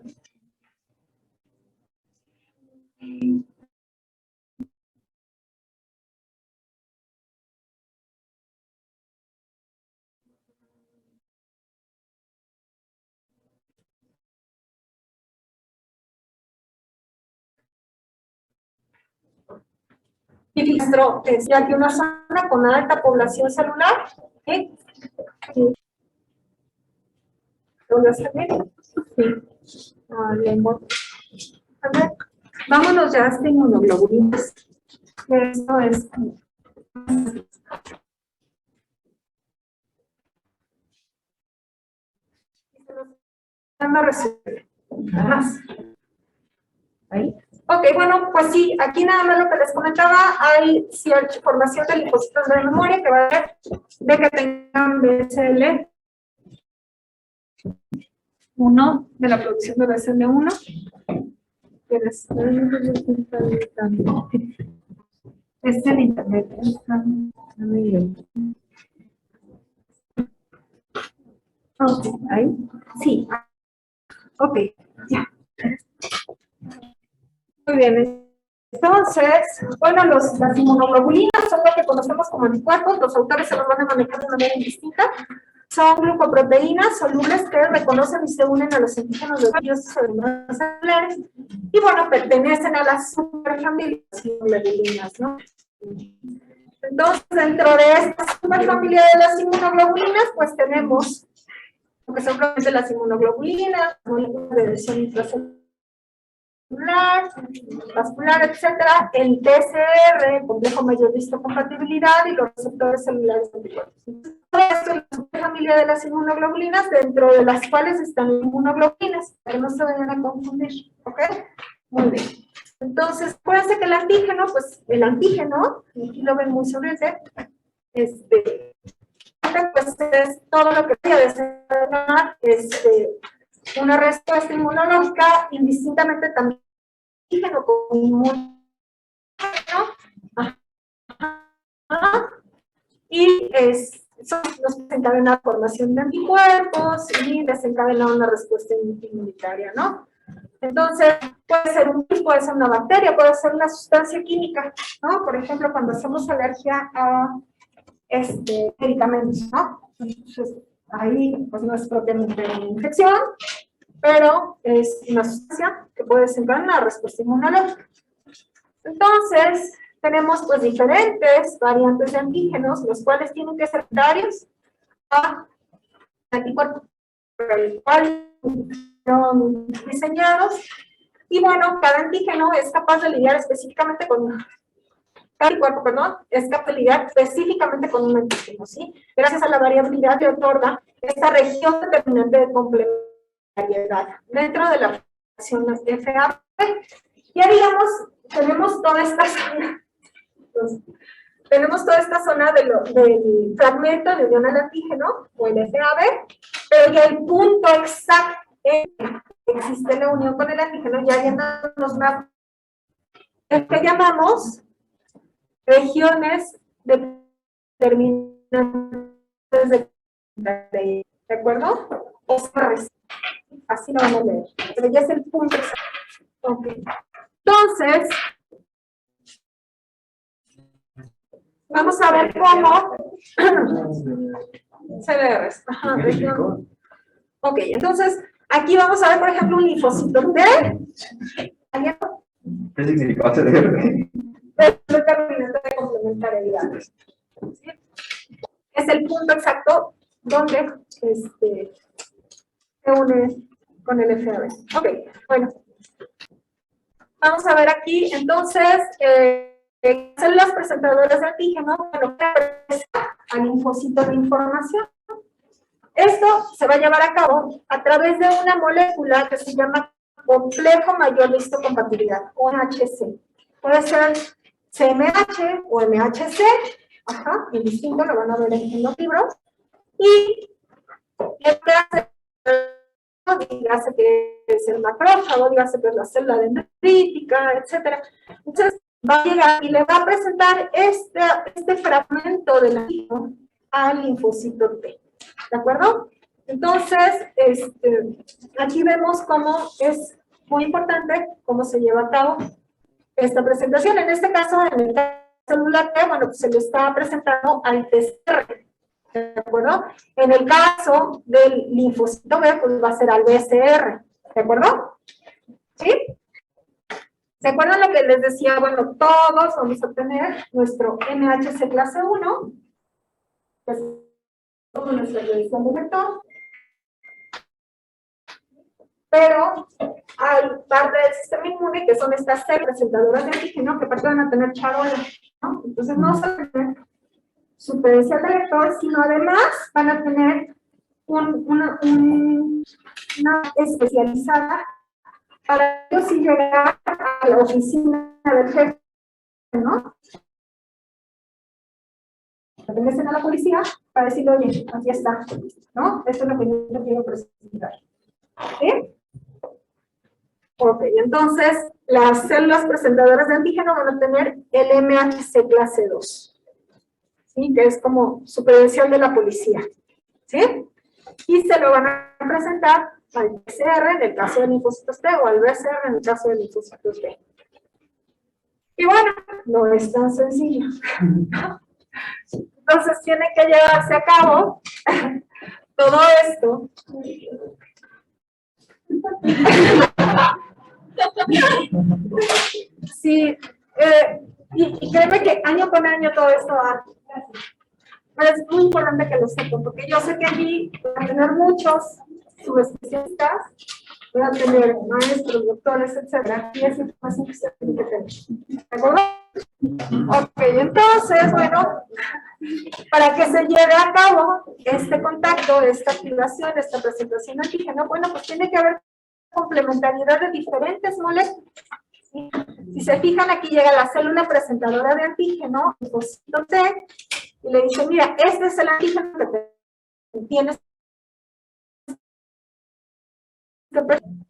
Y filtro es ya que una zona con alta población celular. ¿Sí? ¿Dónde está bien? Sí. A ver, vámonos ya hasta inmunoglobulinas. Esto es. Más. ¿Ahí? Ok, bueno, pues sí, aquí nada más lo que les comentaba, hay cierta información de linfocitos de memoria que va a ver de que tengan BCL 1 de la producción de BCL1. Este en internet. Ok, ahí. Sí. Ok, ya. Muy bien. Entonces, bueno, las inmunoglobulinas son lo que conocemos como anticuerpos. Los autores se los van a manejar de manera indistinta. Son glucoproteínas solubles que reconocen y se unen a los antígenos de los celulares. Y bueno, pertenecen a las superfamilias de inmunoglobulinas, ¿no? Entonces, dentro de esta superfamilia de las inmunoglobulinas, pues tenemos lo que son propiamente las inmunoglobulinas, moléculas de adhesión intracelular, vascular, etcétera, el TCR, complejo mayor de histocompatibilidad y los receptores celulares anticuerpos. Todo esto es la familia de las inmunoglobulinas, dentro de las cuales están inmunoglobulinas, para que no se vayan a confundir, ¿ok? Muy bien. Entonces, acuérdense que el antígeno, pues el antígeno, aquí lo ven muy sonriente, pues es todo lo que puede desencadenar una respuesta inmunológica, indistintamente también antígeno con inmunológico. Y eso nos desencadena la formación de anticuerpos y desencadena una respuesta inmunitaria, ¿no? Entonces, puede ser un virus, puede ser una bacteria, puede ser una sustancia química, ¿no? Por ejemplo, cuando hacemos alergia a medicamentos, ¿no? Entonces, ahí pues no es propiamente una infección, pero es una sustancia que puede desencadenar una respuesta inmunológica. Entonces, tenemos pues diferentes variantes de antígenos, los cuales tienen que ser secundarios a anticuerpos, por el cual son diseñados. Y bueno, cada antígeno es capaz de lidiar específicamente con cada cuerpo, perdón, es capaz de lidiar específicamente con un antígeno, ¿sí? Gracias a la variabilidad que otorga esta región determinante de complementariedad dentro de la función FAB. Ya digamos, tenemos toda esta zona. Entonces, tenemos toda esta zona del fragmento de unión al antígeno, o el FAB, pero ya el punto exacto en que existe la unión con el antígeno, ya viéndonos más, el que llamamos regiones determinantes ¿de acuerdo? O así lo vamos a leer, pero ya es el punto exacto. Ok. Entonces, vamos a ver cómo CDRs. Ajá, ok, entonces aquí vamos a ver, por ejemplo, un linfocito T. ¿Qué significa CDR? Es el determinante de complementariedad. ¿Sí? Es el punto exacto donde se une con el FAB. Ok, bueno. Vamos a ver aquí, entonces, células presentadoras de antígeno, bueno, al linfocito de información. Esto se va a llevar a cabo a través de una molécula que se llama complejo mayor de histocompatibilidad, o MHC. Puede ser CMH o MHC, ajá, indistinto, lo van a ver en los libros. Y dígase que es el macrófago, dígase que es la célula dendrítica, etcétera. Entonces, va a llegar y le va a presentar este fragmento del antígeno al linfocito T. ¿De acuerdo? Entonces, aquí vemos cómo es muy importante cómo se lleva a cabo esta presentación. En este caso, en el célula T, bueno, pues se le está presentando al TCR. ¿De acuerdo? En el caso del linfocito B, pues va a ser al BCR. ¿De acuerdo? ¿Sí? ¿Se acuerdan lo que les decía? Bueno, todos vamos a tener nuestro MHC clase 1, que es como nuestra revisión de vector. Pero hay parte del sistema inmune que son estas células presentadoras de antígeno que aparte van a tener charola, ¿no? Entonces no van a tener su credencial de lector, sino además van a tener una especializada para ellos sí llegar a la oficina del jefe, ¿no? Pertenecen a la policía para decirle, oye, aquí está, ¿no? Esto es lo que yo quiero presentar. ¿Sí? Ok, entonces las células presentadoras de antígeno van a tener el MHC clase 2, ¿sí? Que es como su credencial de la policía, ¿sí? Y se lo van a presentar al PCR en el caso de linfocitos T o al BCR en el caso de linfocitos B. Y bueno, no es tan sencillo. Entonces tiene que llevarse a cabo todo esto. Sí, y créeme que año con año todo esto va. Pero es muy importante que lo sepan, porque yo sé que allí van a tener muchos subespecialistas, van a tener maestros, doctores, etcétera, y esa información que se tiene que tener. ¿De acuerdo? Ok, entonces, bueno, para que se lleve a cabo este contacto, esta activación, esta presentación antígeno, bueno, pues tiene que haber complementariedad de diferentes moléculas. ¿Sí? Si se fijan, aquí llega la célula presentadora de antígeno, el linfocito T, y le dice, mira, este es el antígeno que tienes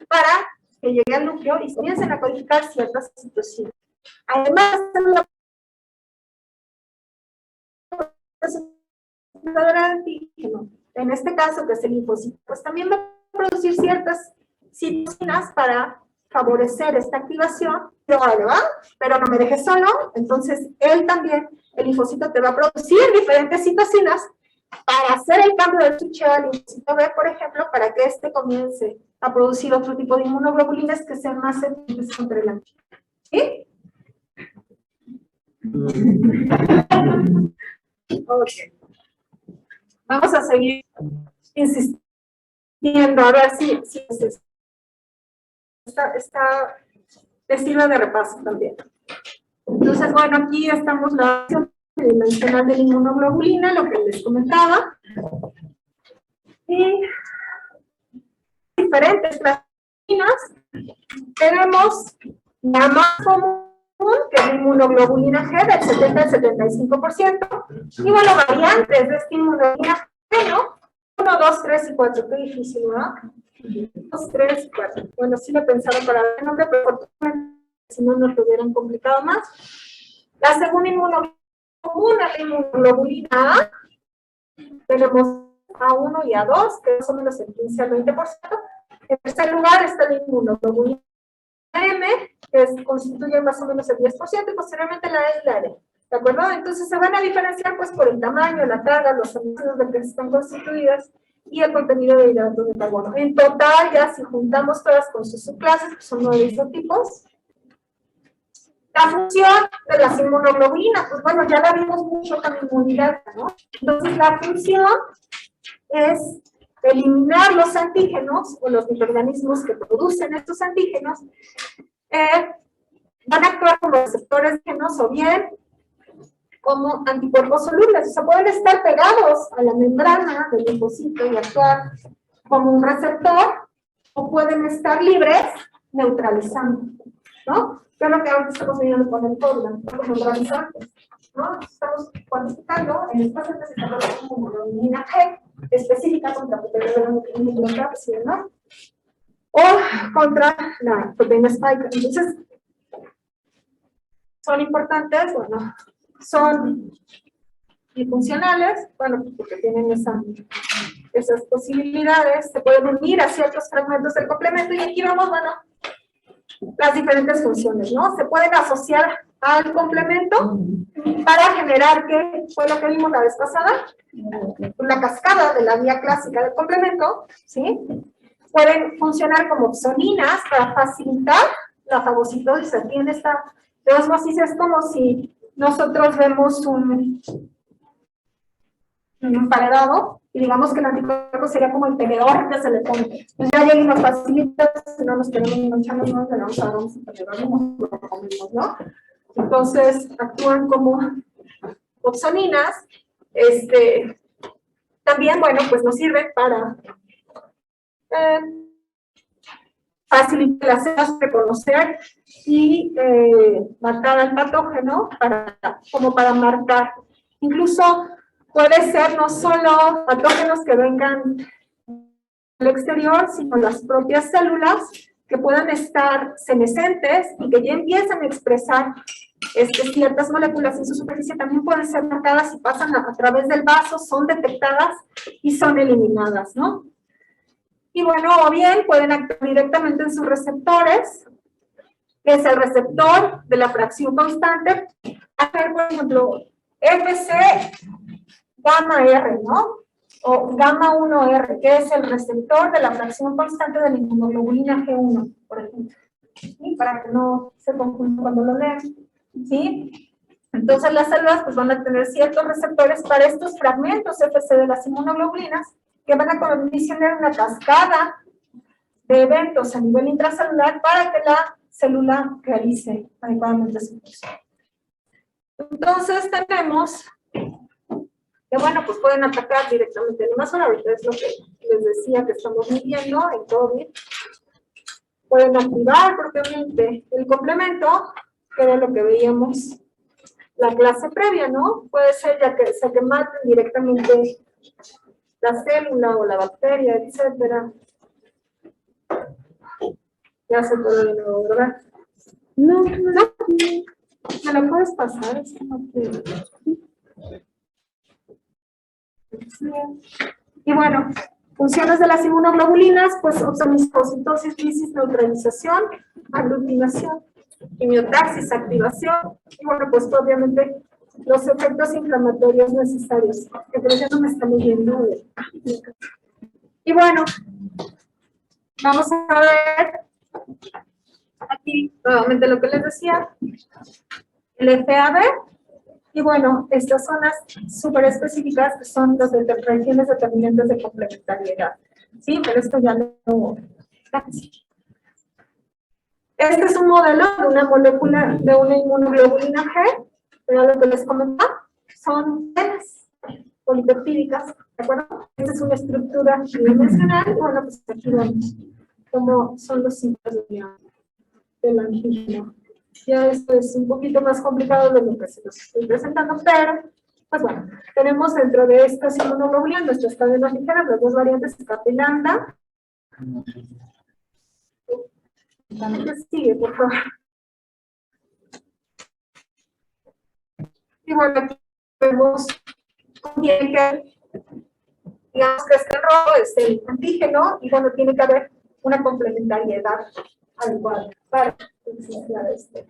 para que llegue al núcleo y comiencen a codificar ciertas situaciones. Además, la presentadora de antígeno, en este caso, que es el linfocito, pues también va a producir ciertas citocinas para favorecer esta activación, pero no me dejes solo, entonces él también, el linfocito te va a producir diferentes citocinas para hacer el cambio del switch al linfocito B, por ejemplo, para que éste comience a producir otro tipo de inmunoglobulinas que sean más sensibles contra el antígeno. ¿Sí? Okay. Vamos a seguir insistiendo, a ver si te sirve de repaso también. Entonces, bueno, aquí estamos la acción tridimensional de la inmunoglobulina, lo que les comentaba. Y diferentes proteínas. Tenemos la más común, que es la inmunoglobulina G, del 70 al 75%. Y bueno, variantes de esta inmunoglobulina G, ¿no? 1, 2, 3 y 4. Qué difícil, ¿no? 2, 3 y 4. Bueno, sí lo pensaron para ver el nombre, pero si no nos lo hubieran complicado más. La segunda inmunoglobulina es la inmunoglobulina A. Tenemos A1 y A2, que más o menos el 15 al 20%. En tercer lugar está la inmunoglobulina M, que constituye más o menos el 10%, y posteriormente la E y la D. ¿De acuerdo? Entonces se van a diferenciar pues por el tamaño, la carga, los aminoácidos de que están constituidas y el contenido de hidratos de carbono. En total, ya si juntamos todas con sus subclases, que son 9 isotipos. La función de las inmunoglobulinas, pues bueno, ya la vimos mucho con inmunidad, ¿no? Entonces la función es eliminar los antígenos o los microorganismos que producen estos antígenos. Van a actuar como receptores de antígenos o bien como anticuerpos solubles, o sea, pueden estar pegados a la membrana del linfocito y actuar como un receptor, o pueden estar libres neutralizando, ¿no? Que es lo que ahora estamos viendo con el PODLAN, los neutralizantes, ¿no? Estamos cuantificando en los pacientes que están como globulina G, específica contra proteína de ¿no? O contra la proteína spike. Entonces, son importantes, bueno, son bifuncionales, bueno, porque tienen esas posibilidades, se pueden unir a ciertos fragmentos del complemento, y aquí vemos, bueno, las diferentes funciones, ¿no? Se pueden asociar al complemento para generar, ¿qué fue lo que vimos la vez pasada? Una cascada de la vía clásica del complemento, ¿sí? Pueden funcionar como opsoninas para facilitar la fagocitosis. Aquí en esta de osmosis es como si nosotros vemos un emparedado y digamos que el anticuerpo sería como el tenedor que se le pone. Pues ya llega y nos facilita, si no nos queremos manchar, no nos agarramos el tenedor, lo comemos, ¿no? Entonces actúan como opsoninas. También, bueno, pues nos sirven para facilitar las células reconocer y matar al patógeno, como para marcar. Incluso puede ser no solo patógenos que vengan del exterior, sino las propias células que puedan estar senescentes y que ya empiezan a expresar ciertas moléculas en su superficie, también pueden ser marcadas y pasan a través del vaso, son detectadas y son eliminadas, ¿no? Y bueno, o bien pueden actuar directamente en sus receptores, que es el receptor de la fracción constante, hacer, por ejemplo, FC gamma R, ¿no? O gamma 1R, que es el receptor de la fracción constante de la inmunoglobulina G1, por ejemplo. ¿Sí? Para que no se confunda cuando lo lean. ¿Sí? Entonces las células pues, van a tener ciertos receptores para estos fragmentos FC de las inmunoglobulinas, que van a condicionar una cascada de eventos a nivel intracelular para que la célula realice adecuadamente su función. Entonces tenemos que, bueno, pues pueden atacar directamente el invasor. Ahorita es lo que les decía que estamos midiendo en COVID. pueden activar propiamente el complemento, que era lo que veíamos la clase previa, ¿no? Puede ser ya que se maten directamente la célula o la bacteria, etcétera. Ya se puede de nuevo, ¿verdad? No. ¿Me la puedes pasar? Es que no quiero. Y bueno, funciones de las inmunoglobulinas, pues opsonistocitosis, lisis, neutralización, aglutinación, quimiotaxis, activación, y bueno, pues obviamente los efectos inflamatorios necesarios, que por eso no me está leyendo. Y bueno, vamos a ver aquí nuevamente lo que les decía, el FAB. Y bueno, estas son las súper específicas, que son las de regiones determinantes de complementariedad. Sí, pero esto ya no. Este es un modelo de una molécula de una inmunoglobulina G, pero lo que les comentaba son genes polipeptídicas, ¿de acuerdo? Esta es una estructura tridimensional. Bueno, pues aquí vemos cómo son los síntomas del antígeno. Ya esto es un poquito más complicado de lo que se los estoy presentando, pero, pues bueno, tenemos dentro de estas inmunoglobulinas, nuestras cadenas ligeras, las dos variantes, kappa y lambda. ¿Qué sigue, por favor? Y bueno, aquí vemos bien que, digamos que este rojo es el antígeno, y bueno, tiene que haber una complementariedad adecuada para existir este.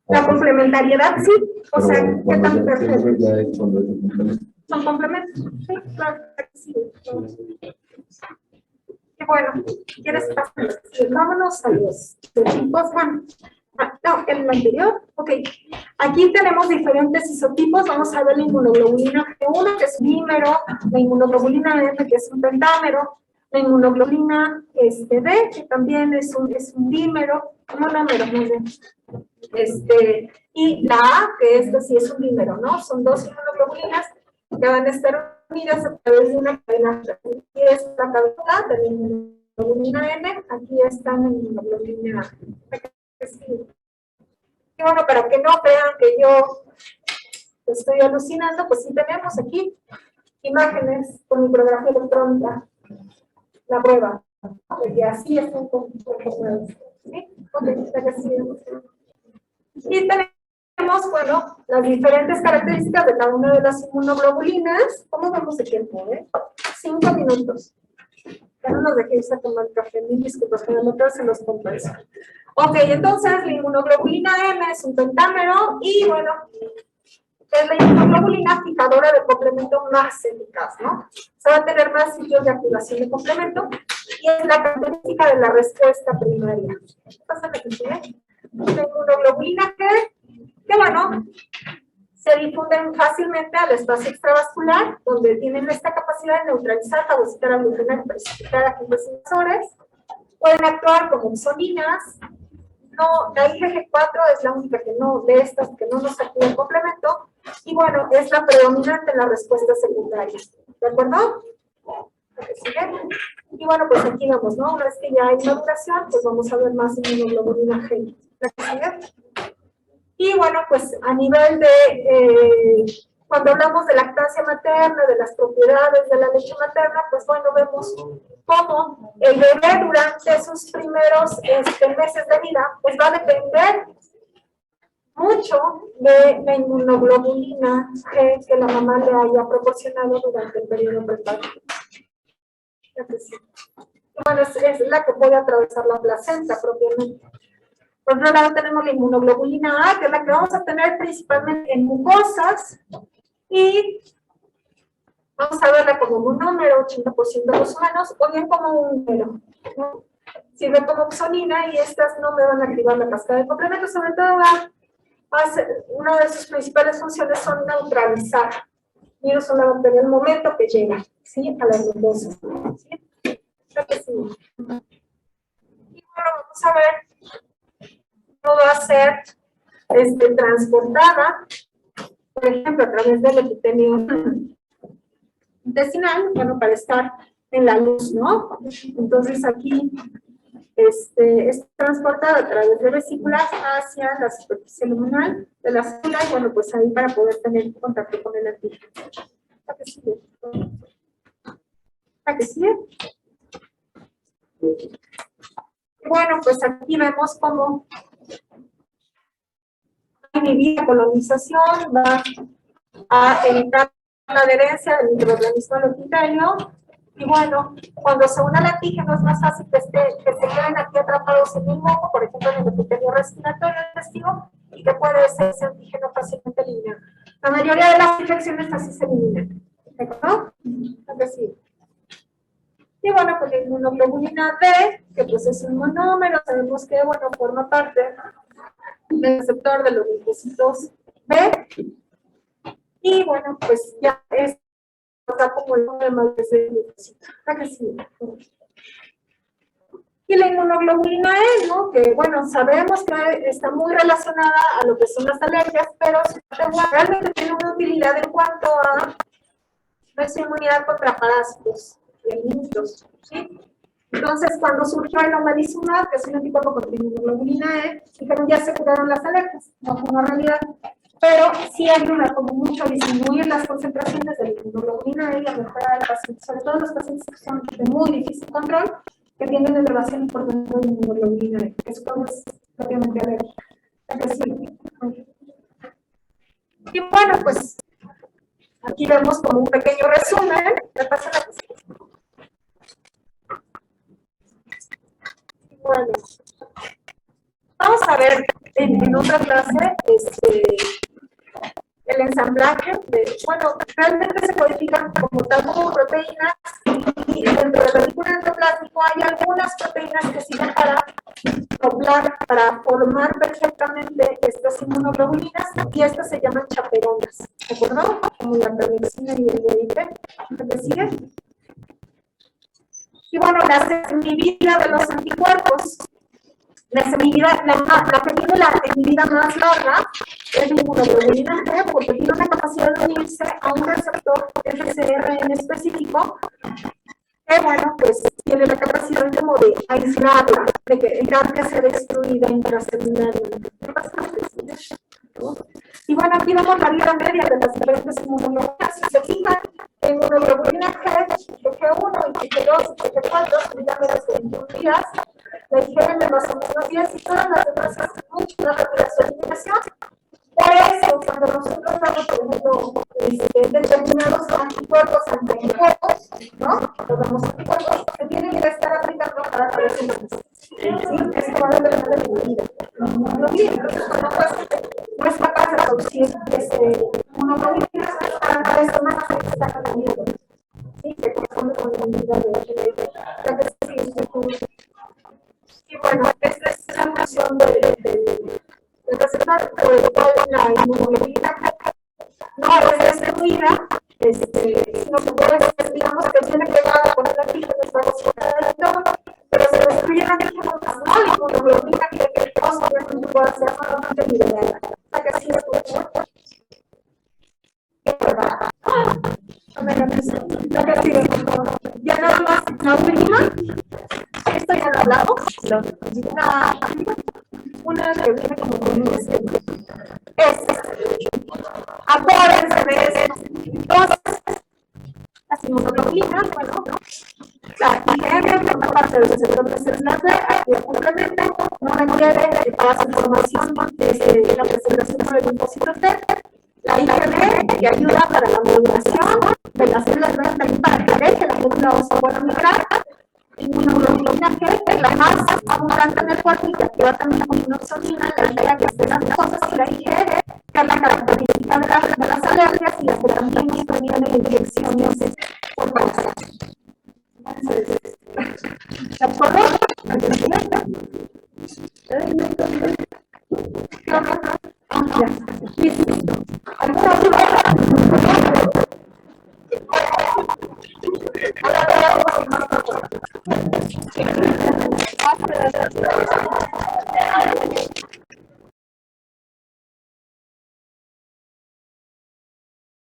La complementariedad, sí, o sea, ¿qué tan perfecto? Son complementos, sí, claro que sí. Y bueno, ¿quieres pasar? Vámonos a los tipos. Bueno, no, el anterior, ok. Aquí tenemos diferentes isotipos. Vamos a ver la inmunoglobulina G1, que es un dímero, la inmunoglobulina M, que es un pentámero, la inmunoglobulina D, que también es un dímero, monómero, no sé. Y la A, que esta sí es un dímero, ¿no? Son dos inmunoglobulinas que van a estar unidas a través de una cadena. Aquí es la cadena de la inmunoglobulina N, aquí está la inmunoglobulina y bueno, para que no vean que yo estoy alucinando, pues sí tenemos aquí imágenes con micrografía electrónica, la prueba, y así es un poco, ¿sí? Y tenemos, bueno, las diferentes características de cada una de las inmunoglobulinas. ¿Cómo vamos de tiempo? 5 minutos. Ya no nos dejé irse a tomar café, mil disculpas, pero no se los compenso. Ok, entonces la inmunoglobulina M es un pentámero y bueno, es la inmunoglobulina fijadora de complemento más eficaz, ¿no? Se va a tener más sitios de activación de complemento y es la característica de la respuesta primaria. Pásame que sigue. La inmunoglobulina que bueno, se difunden fácilmente al espacio extravascular, donde tienen esta capacidad de neutralizar, fagocitar, aglutinar y precipitar agentes invasores. Pueden actuar como opsoninas. No, la IgG4 es la única que no, de estas que no nos activa el complemento, y bueno, es la predominante en la respuesta secundaria. ¿De acuerdo? Y bueno, pues aquí vemos, ¿no? Una vez que ya hay maduración, pues vamos a ver más inmunoglobulina G. Y bueno, pues a nivel de, cuando hablamos de lactancia materna, de las propiedades de la leche materna, pues bueno, vemos cómo el bebé durante sus primeros meses de vida, pues va a depender mucho de la inmunoglobulina G que la mamá le haya proporcionado durante el periodo preparatorio. Bueno, es la que puede atravesar la placenta propiamente. Por otro lado tenemos la inmunoglobulina A, que es la que vamos a tener principalmente en mucosas, y vamos a verla como un número, 80% de los humanos, o bien como un número, ¿no? Sirve como opsonina y estas no me van a activar la cascada de complemento, sobre todo una de sus principales funciones son neutralizar virus o la bacteria en el momento que llega, ¿sí? A la glucosa, ¿sí? Y bueno, vamos a ver cómo va a ser transportada, por ejemplo, a través del epitelio intestinal, bueno, para estar en la luz, ¿no? Entonces aquí es transportado a través de vesículas hacia la superficie luminal de la célula y bueno, pues ahí para poder tener contacto con el antígeno. ¿A qué sigue? ¿A qué sigue? Bueno, pues aquí vemos cómo inhibir la colonización, va a evitar la adherencia del microorganismo al epitelio. Y bueno, cuando se une al antígeno es más fácil que se queden aquí atrapados en el moco, por ejemplo, en el epitelio respiratorio digestivo, y que puede ser ese antígeno fácilmente eliminado. La mayoría de las infecciones así se eliminan. ¿De acuerdo? Es decir, y bueno, pues la inmunoglobulina D, que pues es un monómero, sabemos que, bueno, forma parte del receptor de los linfocitos B. Y bueno, pues ya es como el problema de ese linfocito. Y la inmunoglobulina E, ¿no? Que bueno, sabemos que está muy relacionada a lo que son las alergias, pero realmente tiene una utilidad en cuanto a nuestra inmunidad contra parásitos y alimentos, ¿sí? Entonces, cuando surgió el omalizumab, que es un anticuerpo contra inmunoglobulina E, dijeron ya se curaron las alergias, no fue una realidad. Pero sí ayuda como mucho a disminuir las concentraciones de la inmunoglobulina E y a mejorar al paciente, sobre todo los pacientes que son de muy difícil control, que tienen elevación importante de inmunoglobulina E, que es propiamente alérgica. Y bueno, pues aquí vemos como un pequeño resumen. Me pasa la presentación. Bueno, vamos a ver en otra clase el ensamblaje bueno, realmente se codifican como tal como proteínas y dentro del retículo endoplasmático hay algunas proteínas que sirven para doblar, para formar perfectamente estas inmunoglobulinas y estas se llaman chaperonas, ¿de acuerdo? Como la permexina y el DIP. ¿Me sigue? Y bueno, la semivida de los anticuerpos. La que tiene la inhibida más larga es la inmunoglobulina G, porque tiene una capacidad de unirse a un receptor FcR en específico, que bueno, pues tiene la capacidad como de aislarla, de que evitar que sea destruida intracelularmente. Y bueno, aquí vemos la vida media de las diferentes inmunoglobulinas. Si se fijan, la inmunoglobulina G, G1, G2, G4, vida media de 21 días. La IgM de más o menos 10 y todas las demás hacen mucho más rápida su eliminación. Por eso, cuando nosotros damos, por ejemplo, determinados anticuerpos, anticuerpos, ¿no? Los damos anticuerpos, se tienen que estar aplicando cada 3 semanas. ¿Sí? Esto va a depender de mi vida. Entonces, cuando no es capaz de producir monoglobulinas, cada 3 semanas hay que estar cambiando. ¿Sí? Que corresponde con la unidad de y bueno, esta es la función del receptor por el cual la inmunoglobulina no es destruida, sino que puede ser, digamos, que tiene pegada con el antígeno, pero se destruye el antígeno, no la inmunoglobulina que obviamente puede ser solamente liberada. ¿A qué sigue tu cuerpo? Ya nada más, la última. Esto ya lo hablamos. Una que viene como con un acuérdense de eso. Entonces, las inmunoglobulinas, bueno, la IgM forma parte del receptor de células B, activa completamente, no requiere que pase información desde la presentación por el linfocito T. La IgM que ayuda para la modulación de las células B para que deje la célula ósea vuelva a migrar. Inmunoglobulina G es la más abundante en el cuerpo y que activa también la inmunoglobulina, la idea que hace las cosas, y la IgG, que es la característica de las alergias y las que también nos previenen infecciones por parásitos. ¿De acuerdo? Listo. ¿Alguna duda? Ahora